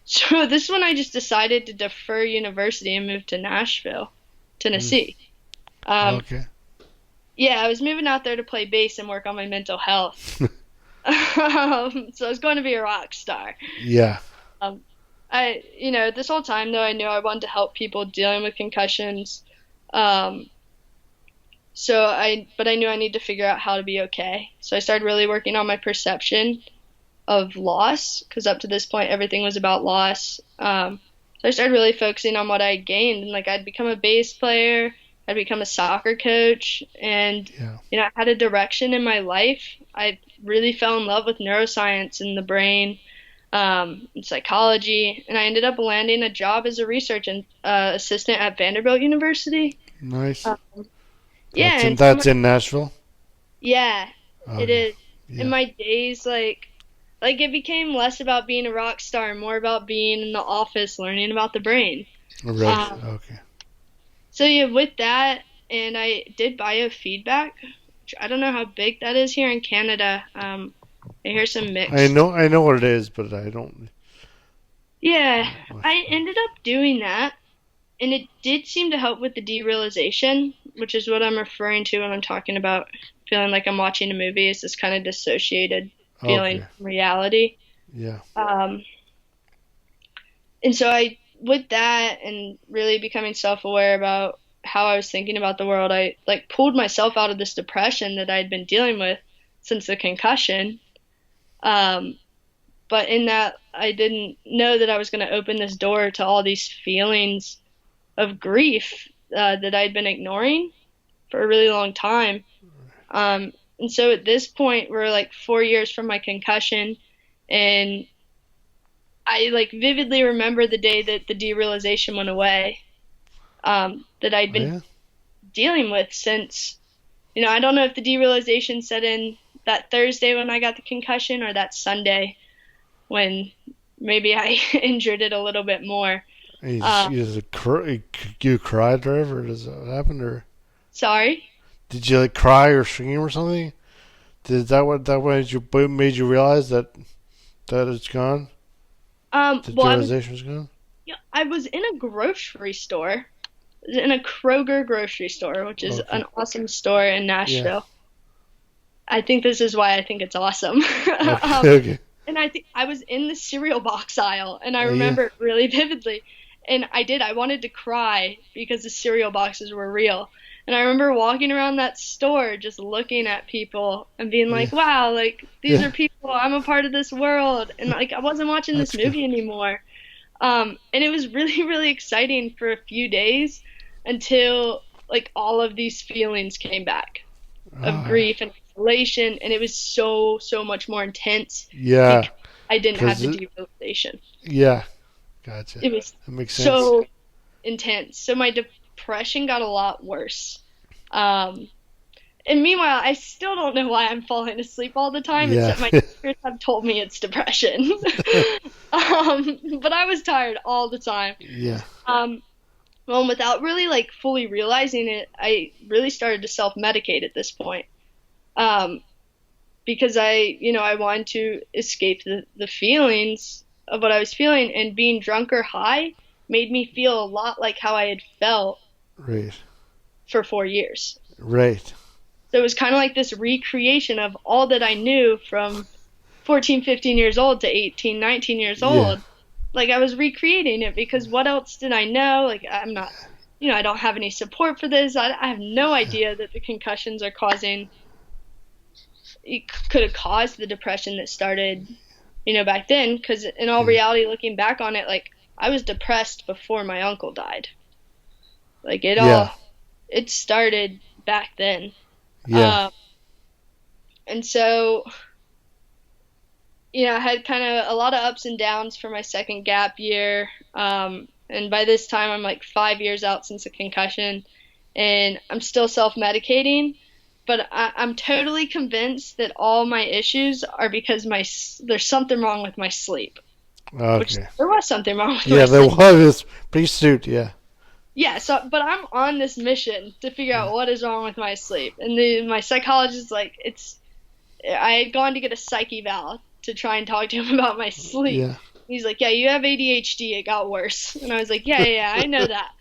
Speaker 2: So this one I just decided to defer university and move to Nashville,
Speaker 1: Mm.
Speaker 2: Tennessee. Um,
Speaker 1: Okay.
Speaker 2: yeah, I was moving out there to play bass and work on my mental health. So I was going to be a rock star.
Speaker 1: Yeah.
Speaker 2: Um, this whole time though, I knew I wanted to help people dealing with concussions. Um, but I knew I needed to figure out how to be okay. So I started really working on my perception of loss, because up to this point everything was about loss. So I started really focusing on what I had gained, and like I'd become a bass player, I'd become a soccer coach, and
Speaker 1: Yeah.
Speaker 2: I had a direction in my life. I really fell in love with neuroscience and the brain, and psychology, and I ended up landing a job as a research assistant at Vanderbilt University.
Speaker 1: Nice.
Speaker 2: Uh, yeah, and
Speaker 1: That's in Nashville.
Speaker 2: yeah, it
Speaker 1: Okay.
Speaker 2: is. In
Speaker 1: Yeah.
Speaker 2: my days, like it became less about being a rock star and more about being in the office learning about the brain.
Speaker 1: Right.
Speaker 2: Um,
Speaker 1: Okay.
Speaker 2: so yeah, with that, and I did biofeedback, which I don't know how big that is here in Canada. I hear some
Speaker 1: I
Speaker 2: mixed.
Speaker 1: know. I know what it is, but I don't.
Speaker 2: Yeah, I ended up doing that, and it did seem to help with the derealization, which is what I'm referring to when I'm talking about feeling like I'm watching a movie. It's this kind of dissociated feeling
Speaker 1: Okay.
Speaker 2: from reality.
Speaker 1: Yeah.
Speaker 2: Um, and so with that and really becoming self-aware about how I was thinking about the world, I like pulled myself out of this depression that I'd been dealing with since the concussion. Um, but in that, I didn't know that I was going to open this door to all these feelings of grief that I'd been ignoring for a really long time. And so at this point, we're like 4 years from my concussion, and I like vividly remember the day that the derealization went away, that I'd
Speaker 1: Oh,
Speaker 2: been
Speaker 1: yeah.
Speaker 2: dealing with since, I don't know if the derealization set in that Thursday when I got the concussion or that Sunday when maybe I injured it a little bit more.
Speaker 1: And
Speaker 2: Uh,
Speaker 1: you cried or ever? Does that happen, or
Speaker 2: Sorry.
Speaker 1: did you like cry or scream or something? Did that made you realize that it's gone? The
Speaker 2: Well,
Speaker 1: realization was gone.
Speaker 2: I was in a grocery store, in a Kroger grocery store, which is
Speaker 1: Okay.
Speaker 2: an awesome store in
Speaker 1: Yeah.
Speaker 2: Nashville. I think this is why I think it's awesome.
Speaker 1: Okay. Okay.
Speaker 2: And I think I was in the cereal box aisle, and I
Speaker 1: Yeah.
Speaker 2: remember it really vividly. And I wanted to cry because the cereal boxes were real. And I remember walking around that store just looking at people and being
Speaker 1: Yeah.
Speaker 2: like, wow, like these
Speaker 1: Yeah.
Speaker 2: are people, I'm a part of this world. And like I wasn't watching this
Speaker 1: That's good.
Speaker 2: movie anymore. And it was really, really exciting for a few days until like all of these feelings came back of
Speaker 1: Ah,
Speaker 2: grief and isolation, and it was so, so much more intense
Speaker 1: yeah.
Speaker 2: because I didn't have
Speaker 1: 'Cause
Speaker 2: the
Speaker 1: it,
Speaker 2: derealization.
Speaker 1: yeah. Gotcha.
Speaker 2: It was
Speaker 1: That makes sense.
Speaker 2: so intense. So my depression got a lot worse. Um, and meanwhile, I still don't know why I'm falling asleep all the time,
Speaker 1: Yeah.
Speaker 2: except my doctors have told me it's depression. But I was tired all the time.
Speaker 1: Yeah.
Speaker 2: Um, well, without really like fully realizing it, I really started to self-medicate at this point. Um, because I wanted to escape the feelings of what I was feeling, and being drunk or high made me feel a lot like how I had felt
Speaker 1: Right.
Speaker 2: for 4 years.
Speaker 1: Right.
Speaker 2: So it was kind of like this recreation of all that I knew from 14, 15 years old to 18, 19 years
Speaker 1: Yeah.
Speaker 2: old. Like I was recreating it because what else did I know? Like I'm not, I don't have any support for this. I have no idea that the concussions are causing it could have caused the depression that started, back then. Because in all reality, looking back on it, like I was depressed before my uncle died. Like
Speaker 1: Yeah.
Speaker 2: it started back then.
Speaker 1: Yeah.
Speaker 2: And so, I had kind of a lot of ups and downs for my second gap year. And by this time, I'm like 5 years out since a concussion, and I'm still self-medicating. But I'm totally convinced that all my issues are because there's something wrong with my sleep, which
Speaker 1: Okay.
Speaker 2: there was something wrong with
Speaker 1: Yeah,
Speaker 2: my
Speaker 1: there
Speaker 2: sleep.
Speaker 1: was. Pretty soon, yeah.
Speaker 2: Yeah, but I'm on this mission to figure
Speaker 1: Yeah.
Speaker 2: out what is wrong with my sleep. And my psychologist, like, I had gone to get a psych eval to try and talk to him about my sleep.
Speaker 1: Yeah.
Speaker 2: He's like, yeah, you have ADHD. It got worse. And I was like, yeah, I know that.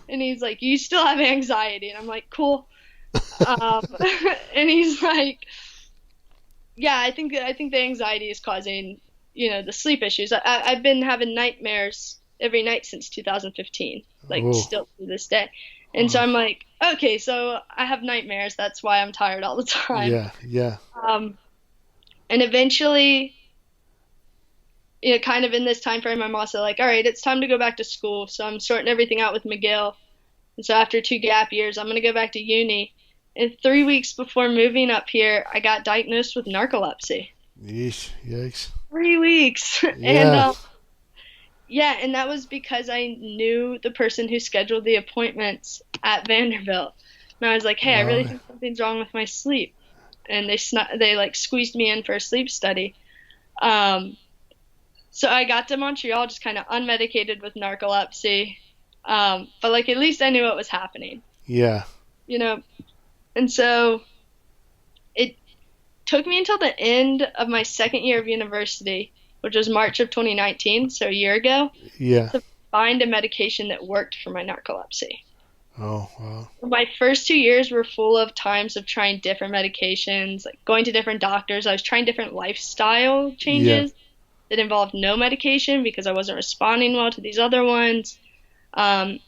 Speaker 2: and he's like, you still have anxiety. And I'm like, cool. Um, and he's like, yeah, I think the anxiety is causing, the sleep issues. I've been having nightmares every night since 2015, like
Speaker 1: Oh.
Speaker 2: still to this day. And so I'm like, okay, so I have nightmares. That's why I'm tired all the time.
Speaker 1: Yeah. Yeah.
Speaker 2: And eventually, kind of in this time frame, I'm also like, all right, it's time to go back to school. So I'm sorting everything out with McGill. And so after 2 gap years, I'm going to go back to uni. And 3 weeks before moving up here, I got diagnosed with narcolepsy.
Speaker 1: Yeesh. Yikes.
Speaker 2: 3 weeks.
Speaker 1: Yeah.
Speaker 2: And that was because I knew the person who scheduled the appointments at Vanderbilt. And I was like, hey, I really think something's wrong with my sleep. And they like squeezed me in for a sleep study. So I got to Montreal just kind of unmedicated with narcolepsy. But like at least I knew what was happening,
Speaker 1: Yeah.
Speaker 2: And so it took me until the end of my second year of university, which was March of 2019, so a year ago,
Speaker 1: Yeah.
Speaker 2: to find a medication that worked for my narcolepsy.
Speaker 1: Oh, wow.
Speaker 2: My first 2 years were full of times of trying different medications, like going to different doctors. I was trying different lifestyle changes that involved no medication because I wasn't responding well to these other ones. And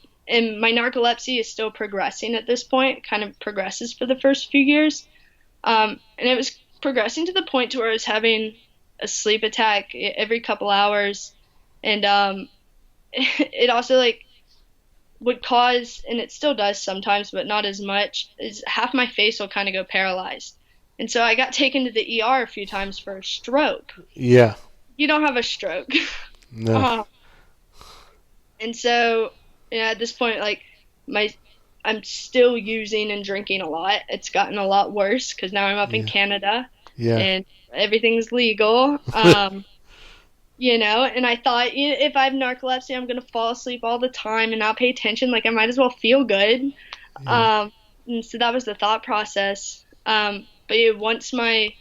Speaker 2: my narcolepsy is still progressing at this point. It kind of progresses for the first few years. And it was progressing to the point to where I was having a sleep attack every couple hours. And it also like would cause, and it still does sometimes, but not as much, is half my face will kind of go paralyzed. And so I got taken to the ER a few times for a stroke.
Speaker 1: Yeah.
Speaker 2: You don't have a stroke.
Speaker 1: No.
Speaker 2: And so, at this point, like I'm still using and drinking a lot. It's gotten a lot worse because now I'm up in Canada
Speaker 1: Yeah.
Speaker 2: and everything's legal. And I thought if I have narcolepsy, I'm gonna fall asleep all the time and not pay attention. Like I might as well feel good.
Speaker 1: Yeah.
Speaker 2: And so that was the thought process. But once I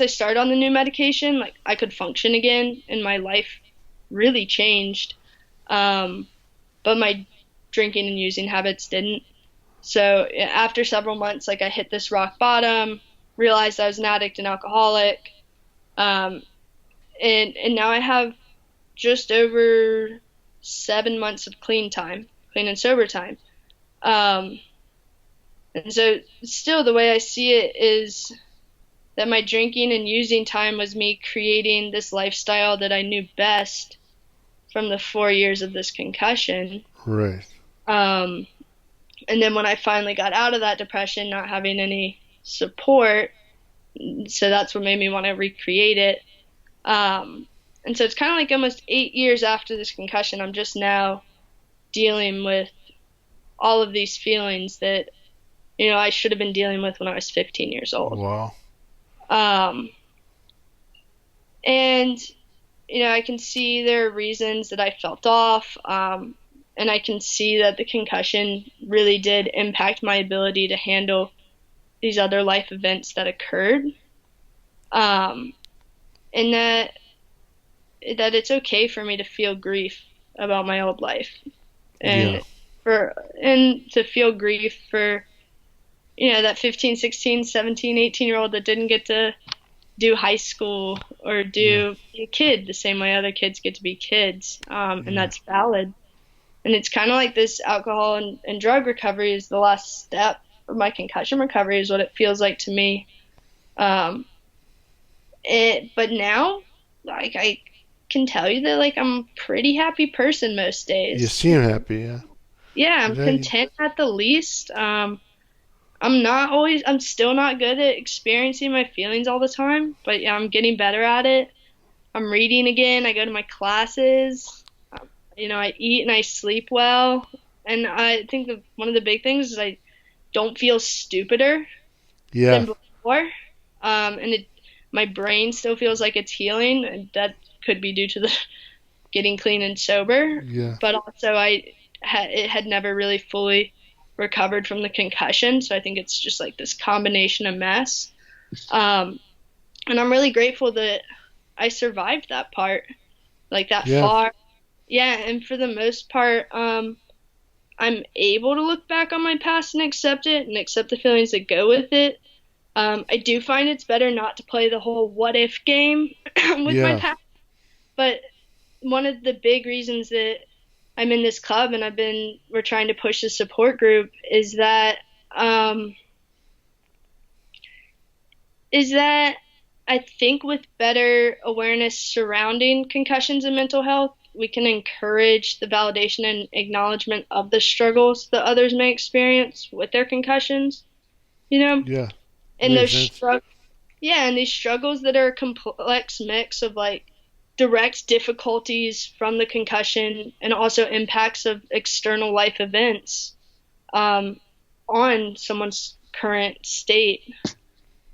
Speaker 2: started on the new medication, like I could function again, and my life really changed. But my drinking and using habits didn't. So after several months, like I hit this rock bottom, realized I was an addict and alcoholic. And now I have just over 7 months of clean and sober time. And so still the way I see it is that my drinking and using time was me creating this lifestyle that I knew best from the 4 years of this concussion.
Speaker 1: Right.
Speaker 2: And then when I finally got out of that depression, not having any support, so that's what made me want to recreate it. And so it's kind of like almost 8 years after this concussion, I'm just now dealing with all of these feelings that, I should have been dealing with when I was 15 years old.
Speaker 1: Wow.
Speaker 2: And, I can see there are reasons that I felt off, and I can see that the concussion really did impact my ability to handle these other life events that occurred. And that it's okay for me to feel grief about my old life, and to feel grief for, that 15, 16, 17, 18-year-old that didn't get to do high school or be a kid the same way other kids get to be kids. And that's valid. And it's kind of like this alcohol and drug recovery is the last step of my concussion recovery is what it feels like to me. Um, but now, like I can tell you that like I'm a pretty happy person most
Speaker 1: You
Speaker 2: days.
Speaker 1: seem happy, yeah.
Speaker 2: Yeah, I'm
Speaker 1: Yeah,
Speaker 2: content at the least. I'm still not good at experiencing my feelings all the time, but yeah, I'm getting better at it. I'm reading again. I go to my classes. I eat and I sleep well. And I think one of the big things is I don't feel stupider
Speaker 1: yeah,
Speaker 2: than before. And my brain still feels like it's healing, and that could be due to the getting clean and sober.
Speaker 1: yeah,
Speaker 2: But also, it had never really fully recovered from the concussion, so I think it's just like this combination of mess. Um, and I'm really grateful that I survived that part, like that
Speaker 1: yeah,
Speaker 2: far. Yeah, and for the most part, I'm able to look back on my past and accept it and accept the feelings that go with it. I do find it's better not to play the whole what if game with my
Speaker 1: yeah,
Speaker 2: past, but one of the big reasons that I'm in this club and we're trying to push the support group um, is that I think with better awareness surrounding concussions and mental health, we can encourage the validation and acknowledgement of the struggles that others may experience with their concussions, you know,
Speaker 1: yeah.
Speaker 2: and
Speaker 1: Makes sense.
Speaker 2: and these struggles that are a complex mix of like direct difficulties from the concussion and also impacts of external life events um, on someone's current state.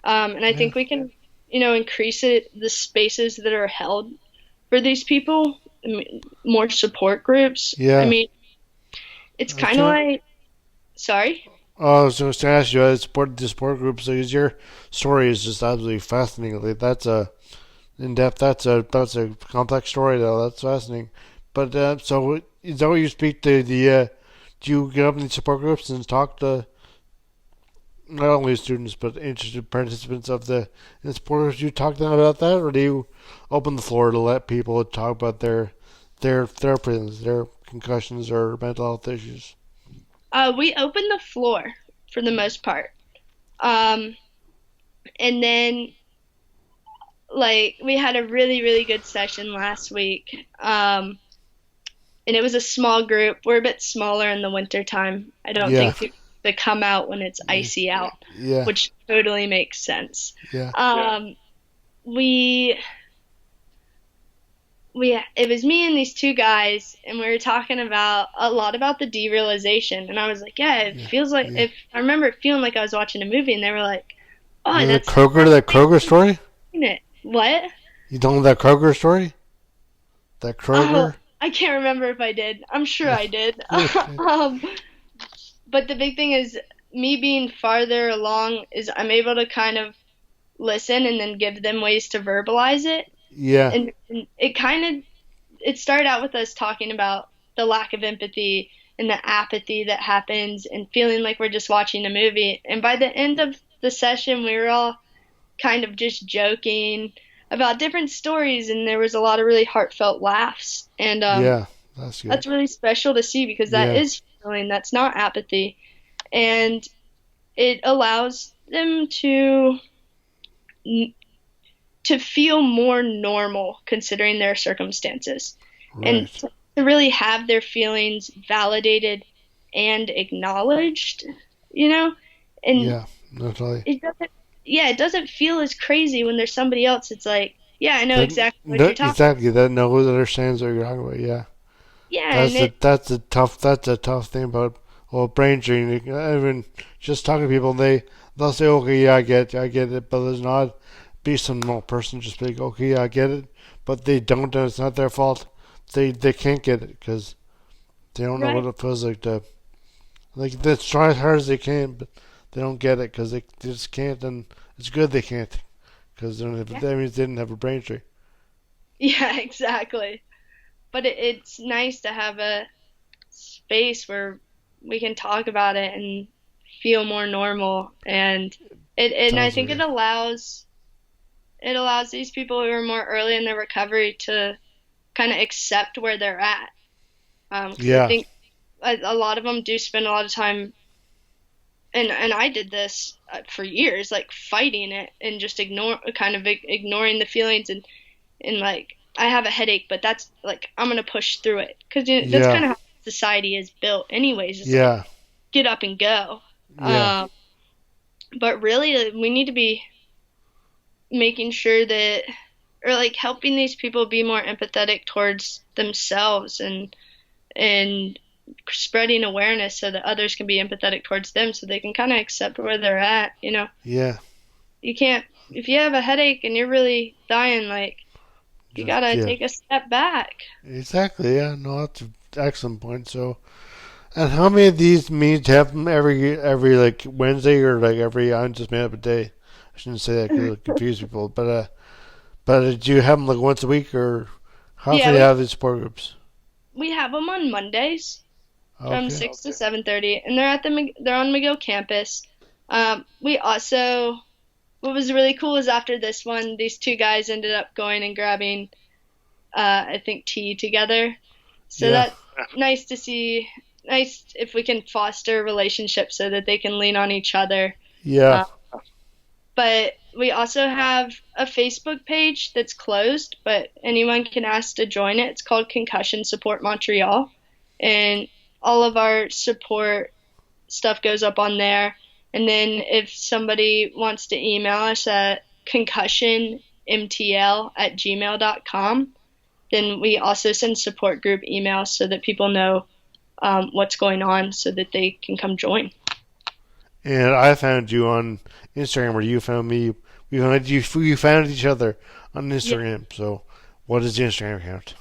Speaker 2: And I
Speaker 1: Yeah,
Speaker 2: think we can, increase the spaces that are held for these people, I mean, more support groups. I
Speaker 1: yeah.
Speaker 2: mean, it's
Speaker 1: I was
Speaker 2: kind of
Speaker 1: gonna,
Speaker 2: like, sorry.
Speaker 1: I was going to ask you, the support group, so your story is just absolutely fascinating. Like, that's a in depth. That's a complex story, though. That's fascinating. But so is that what you speak to the? Do you get up in these support groups and talk to not only students but interested participants of the support groups? Do you talk to them about that, or do you open the floor to let people talk about their prisons, their concussions, or mental health issues?
Speaker 2: We open the floor for the most part. Um, and then like we had a really, really good session last week. And it was a small group. We're a bit smaller in the winter time. I don't
Speaker 1: Yeah,
Speaker 2: think people to come out when it's icy out,
Speaker 1: yeah,
Speaker 2: which totally makes sense.
Speaker 1: yeah,
Speaker 2: Um, we it was me and these two guys, and we were talking about a lot about the derealization. And I was like, yeah, it
Speaker 1: yeah,
Speaker 2: feels like
Speaker 1: yeah.
Speaker 2: if I remember it feeling like I was watching a movie, and they were like, oh,
Speaker 1: The
Speaker 2: that's
Speaker 1: Kroger, that
Speaker 2: exactly
Speaker 1: Kroger story.
Speaker 2: it. What?
Speaker 1: You don't know that Kroger story? That
Speaker 2: Oh,
Speaker 1: Kroger?
Speaker 2: I can't remember if I did. I'm sure I did.
Speaker 1: Okay.
Speaker 2: um, but the big thing is me being farther along is I'm able to kind of listen and then give them ways to verbalize it.
Speaker 1: Yeah,
Speaker 2: And it started out with us talking about the lack of empathy and the apathy that happens and feeling like we're just watching a movie. And by the end of the session, we were all kind of just joking about different stories, and there was a lot of really heartfelt laughs. And
Speaker 1: yeah. That's good.
Speaker 2: that's really special to see because that
Speaker 1: Yeah,
Speaker 2: is feeling, that's not apathy. And it allows them to feel more normal considering their circumstances and
Speaker 1: right.
Speaker 2: to really have their feelings validated and acknowledged, you know? And
Speaker 1: Yeah, no, totally.
Speaker 2: it doesn't, yeah, it doesn't feel as crazy when there's somebody else. It's like, yeah, I know
Speaker 1: That,
Speaker 2: exactly what you're
Speaker 1: that
Speaker 2: talking.
Speaker 1: exactly that knows understands what you're talking about. Yeah,
Speaker 2: Yeah, and
Speaker 1: that's a tough thing about brain training. I mean, just talking to people, they'll say, okay, yeah, I get it, but there's not be some normal person just be like, okay, yeah, I get it, but they don't, and it's not their fault. They can't get it because they don't know what
Speaker 2: right.
Speaker 1: it feels like to they try as hard as they can, but they don't get it because they just can't, and it's good they can't because
Speaker 2: Yeah,
Speaker 1: that means they didn't have a brain tree.
Speaker 2: yeah, exactly. But it's nice to have a space where we can talk about it and feel more normal and I
Speaker 1: Sounds
Speaker 2: think
Speaker 1: like
Speaker 2: it allows these people who are more early in their recovery to kind of accept where they're at. Because I
Speaker 1: yeah,
Speaker 2: think a lot of them do spend a lot of time and I did this for years, like fighting it and just ignoring the feelings and like I have a headache, but that's like I'm gonna push through it because that's
Speaker 1: Yeah.
Speaker 2: kind of how society is built, anyways. It's like
Speaker 1: Yeah.
Speaker 2: get up and go.
Speaker 1: Yeah.
Speaker 2: But really, we need to be making sure that, or like helping these people be more empathetic towards themselves and spreading awareness so that others can be empathetic towards them so they can kind of accept where they're at.
Speaker 1: Yeah.
Speaker 2: You can't, if you have a headache and you're really dying, like, you
Speaker 1: Just
Speaker 2: gotta
Speaker 1: yeah.
Speaker 2: take a step back.
Speaker 1: Exactly. Yeah. No, that's an excellent point. So, and how many of these meets happen every like Wednesday or like every? I just made up a day. I shouldn't say that because it'll confuse people. But do you have them like once a week or how often
Speaker 2: Yeah,
Speaker 1: do you have these support groups?
Speaker 2: we have them on Mondays from
Speaker 1: Okay.
Speaker 2: 6 to 7:30, and they're on McGill campus. We also, what was really cool is after this one, these two guys ended up going and grabbing, I think, tea together. So
Speaker 1: Yeah.
Speaker 2: that's nice to see. Nice if we can foster relationships so that they can lean on each other.
Speaker 1: Yeah.
Speaker 2: Uh, but we also have a Facebook page that's closed, but anyone can ask to join it. It's called Concussion Support Montreal, and all of our support stuff goes up on there. And then if somebody wants to email us at ConcussionMtl@gmail.com, then we also send support group emails so that people know what's going on so that they can come join.
Speaker 1: And I found you on Instagram, where you found me. We found each other on
Speaker 2: Yeah.
Speaker 1: Instagram. So, what is the Instagram account?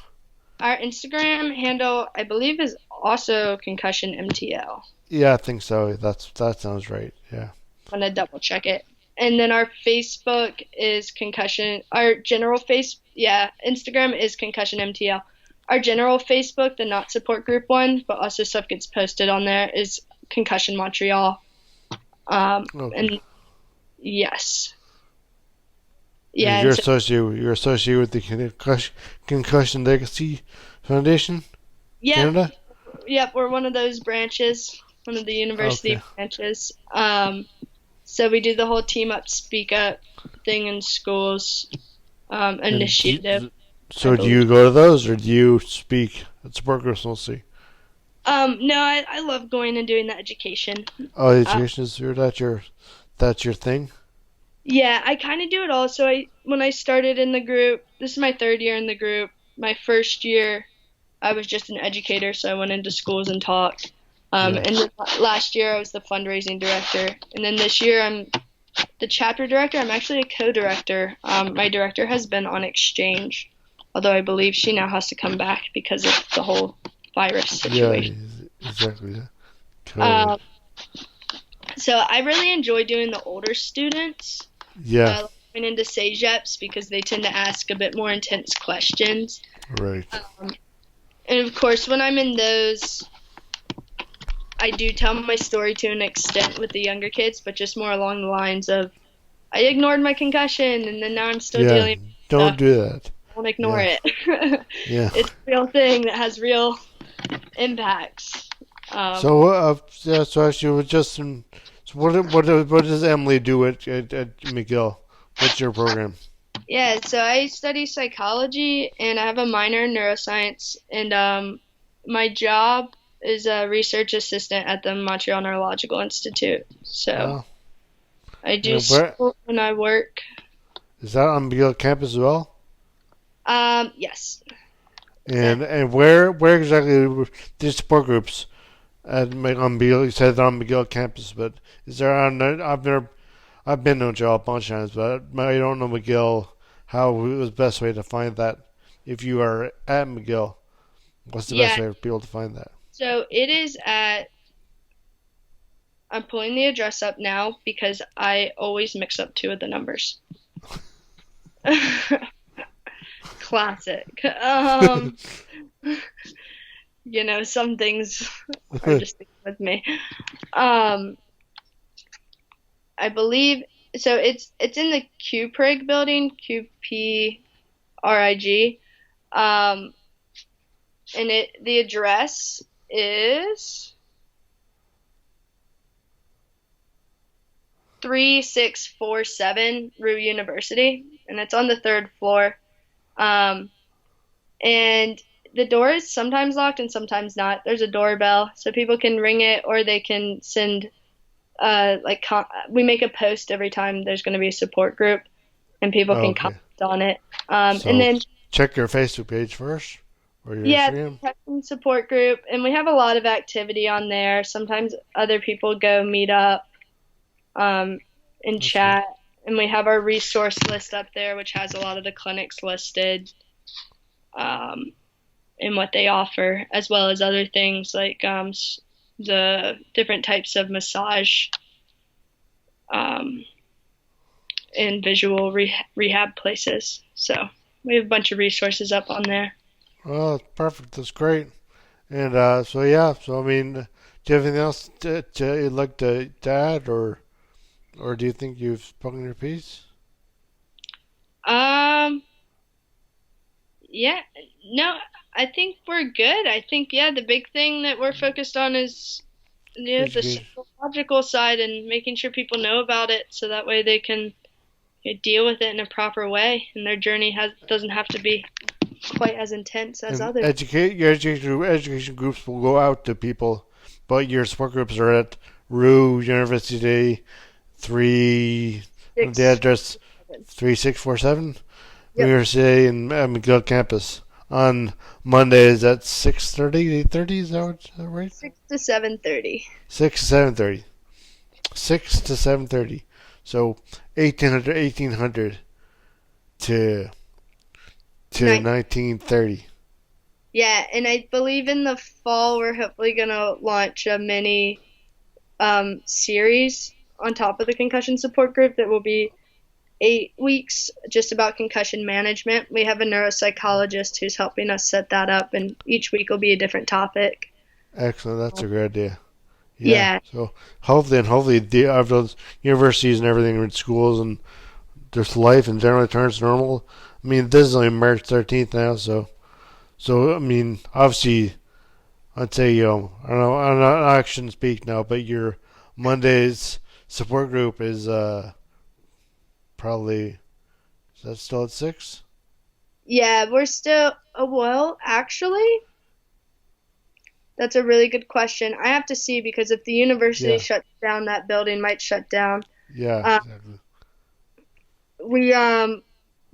Speaker 2: Our Instagram handle, I believe, is also ConcussionMtl.
Speaker 1: Yeah, I think so. That sounds right. Yeah.
Speaker 2: I'm gonna double check it. And then our Facebook is concussion. Our general yeah, Instagram is ConcussionMtl. Our general Facebook, the not support group one, but also stuff gets posted on there, is Concussion Montreal.
Speaker 1: Okay.
Speaker 2: And yes,
Speaker 1: And
Speaker 2: yeah, and so
Speaker 1: you're associated with the Concussion Legacy Foundation
Speaker 2: yep,
Speaker 1: Canada.
Speaker 2: yep, we're one of those branches, one of the
Speaker 1: Okay.
Speaker 2: university branches. So we do the whole team up, speak up thing in schools,
Speaker 1: And
Speaker 2: initiative, I
Speaker 1: so do
Speaker 2: believe.
Speaker 1: you go to those, or do you speak at support groups mostly?
Speaker 2: No, I love going and doing the education.
Speaker 1: Oh,
Speaker 2: Uh,
Speaker 1: education is that's your thing.
Speaker 2: yeah, I kind of do it all. So when I started in the group, this is my third year in the group. My first year, I was just an educator, so I went into schools and talked.
Speaker 1: Yeah.
Speaker 2: And then last year, I was the fundraising director. And then this year, I'm the chapter director. I'm actually a co-director. My director has been on exchange, although I believe she now has to come back because of the whole virus
Speaker 1: Yeah.
Speaker 2: situation.
Speaker 1: Exactly. Yeah. Totally.
Speaker 2: Um, so I really enjoy doing the older students,
Speaker 1: Yeah.
Speaker 2: going into SAGEPs because they tend to ask a bit more intense questions.
Speaker 1: Right.
Speaker 2: Um, and of course, when I'm in those, I do tell my story to an extent with the younger kids, but just more along the lines of I ignored my concussion and then now I'm still
Speaker 1: Yeah.
Speaker 2: dealing with
Speaker 1: Don't
Speaker 2: stuff.
Speaker 1: do that.
Speaker 2: Don't ignore
Speaker 1: Yeah.
Speaker 2: it.
Speaker 1: Yeah.
Speaker 2: It's a real thing that has real impacts. Um,
Speaker 1: So yeah. So actually, with Justin, so what does Emily do at McGill? What's your program?
Speaker 2: yeah, so I study psychology and I have a minor in neuroscience, and my job is a research assistant at the Montreal Neurological Institute. So
Speaker 1: Oh,
Speaker 2: I do
Speaker 1: and where
Speaker 2: school and I work.
Speaker 1: is that on McGill campus as well?
Speaker 2: Yes.
Speaker 1: And where exactly were these support groups on McGill? You said on McGill campus, but is there on? I've been to Montreal a bunch of times, but I don't know McGill. How was the best way to find that? If you are at McGill, what's the best
Speaker 2: Yeah,
Speaker 1: way for people to find that?
Speaker 2: so it is at, I'm pulling the address up now because I always mix up two of the numbers. Classic. Some things are just sticking with me. Um, I believe so. It's in the QPRIG building, QPRIG, um, and the address is 3647 Rue University, and it's on the third floor. Um, and the door is sometimes locked and sometimes not. There's a doorbell, so people can ring it or they can send we make a post every time there's going to be a support group, and people can
Speaker 1: Okay.
Speaker 2: comment on it. And
Speaker 1: So
Speaker 2: then
Speaker 1: check your Facebook page first or your
Speaker 2: yeah,
Speaker 1: Instagram.
Speaker 2: the support group, and we have a lot of activity on there. Sometimes other people go meet up and
Speaker 1: That's good.
Speaker 2: chat, and we have our resource list up there, which has a lot of the clinics listed. Um, and what they offer, as well as other things like the different types of massage um, and visual rehab places. So we have a bunch of resources up on there.
Speaker 1: Oh, that's perfect. That's great. And so yeah. So I mean, do you have anything else you'd like to add, or do you think you've spoken your piece?
Speaker 2: Um, yeah, no, I think we're good. I think, yeah, the big thing that we're focused on is the
Speaker 1: Education.
Speaker 2: psychological side and making sure people know about it so that way they can deal with it in a proper way and their journey doesn't have to be quite as intense as
Speaker 1: And
Speaker 2: others.
Speaker 1: your education groups will go out to people, but your support groups are at Rue University three. The
Speaker 2: Six.
Speaker 1: address 3647
Speaker 2: Yep.
Speaker 1: University in McGill campus on Mondays at 6:30, 8:30. Is that right?
Speaker 2: 6 to 7:30.
Speaker 1: 6 to 7:30. 6 to 7:30. So 1800 to
Speaker 2: Night.
Speaker 1: 1930.
Speaker 2: Yeah, and I believe in the fall we're hopefully gonna launch a mini series on top of the concussion support group that will be 8 weeks just about concussion management. We have a neuropsychologist who's helping us set that up, and each week will be a different topic.
Speaker 1: Excellent. That's a great idea. Yeah.
Speaker 2: Yeah,
Speaker 1: So hopefully those universities and everything and schools and just life in general returns to normal. I mean, this is only March 13th now, so I mean, obviously, I'd say I don't know, I shouldn't speak now, but your Monday's support group is probably is that still at 6?
Speaker 2: yeah, we're still, well, actually, that's a really good question. I have to see because if the university
Speaker 1: Yeah,
Speaker 2: shuts down, that building might shut down.
Speaker 1: yeah,
Speaker 2: Uh,
Speaker 1: exactly.
Speaker 2: we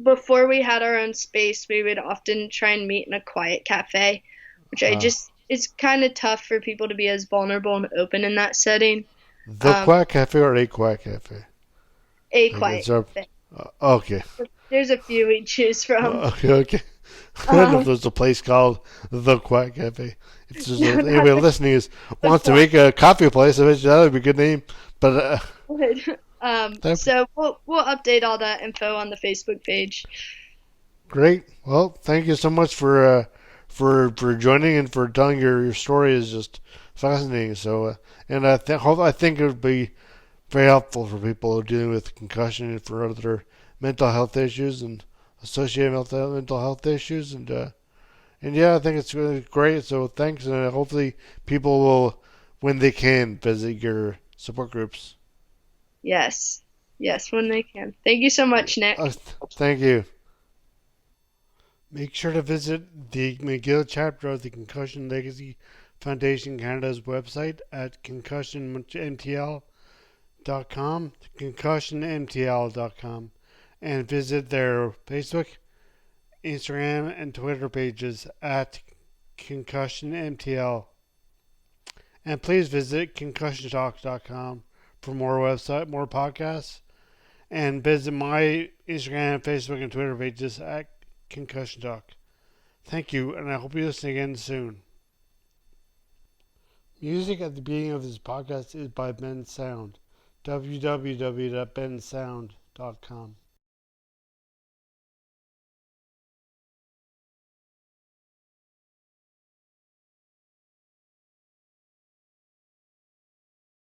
Speaker 2: before we had our own space, we would often try and meet in a quiet cafe, which I
Speaker 1: Uh,
Speaker 2: just it's kind of tough for people to be as vulnerable and open in that setting.
Speaker 1: the
Speaker 2: Um,
Speaker 1: Quack Cafe or a Quack Cafe?
Speaker 2: a
Speaker 1: Like
Speaker 2: quiet
Speaker 1: it's our
Speaker 2: cafe.
Speaker 1: okay,
Speaker 2: There's a few we choose from.
Speaker 1: okay. I don't know if
Speaker 2: Um,
Speaker 1: there's a place called the Quack Cafe. If there's
Speaker 2: no, not
Speaker 1: anybody listening is
Speaker 2: the
Speaker 1: wants to
Speaker 2: quiet.
Speaker 1: make a coffee place, I bet you that would be a good name. But that'd be
Speaker 2: So we'll update all that info on the Facebook page.
Speaker 1: great. Well, thank you so much for joining and for telling your story. Is just fascinating. So and I think it would be very helpful for people who are dealing with concussion and for other mental health issues and associated mental health issues and yeah, I think it's really great. So thanks, and hopefully people will, when they can, visit your support groups.
Speaker 2: Yes, yes, when they can. Thank you so much, Nick.
Speaker 1: Thank you. Make sure to visit the McGill chapter of the Concussion Legacy Foundation Canada's website at ConcussionMtl.com, ConcussionMtl.com, and visit their Facebook, Instagram, and Twitter pages at ConcussionMtl. And please visit ConcussionTalk.com for more podcasts, and visit my Instagram, Facebook, and Twitter pages at Concussion Talk. Thank you, and I hope you listen again soon. Music at the beginning of this podcast is by Ben Sound. www.bensound.com.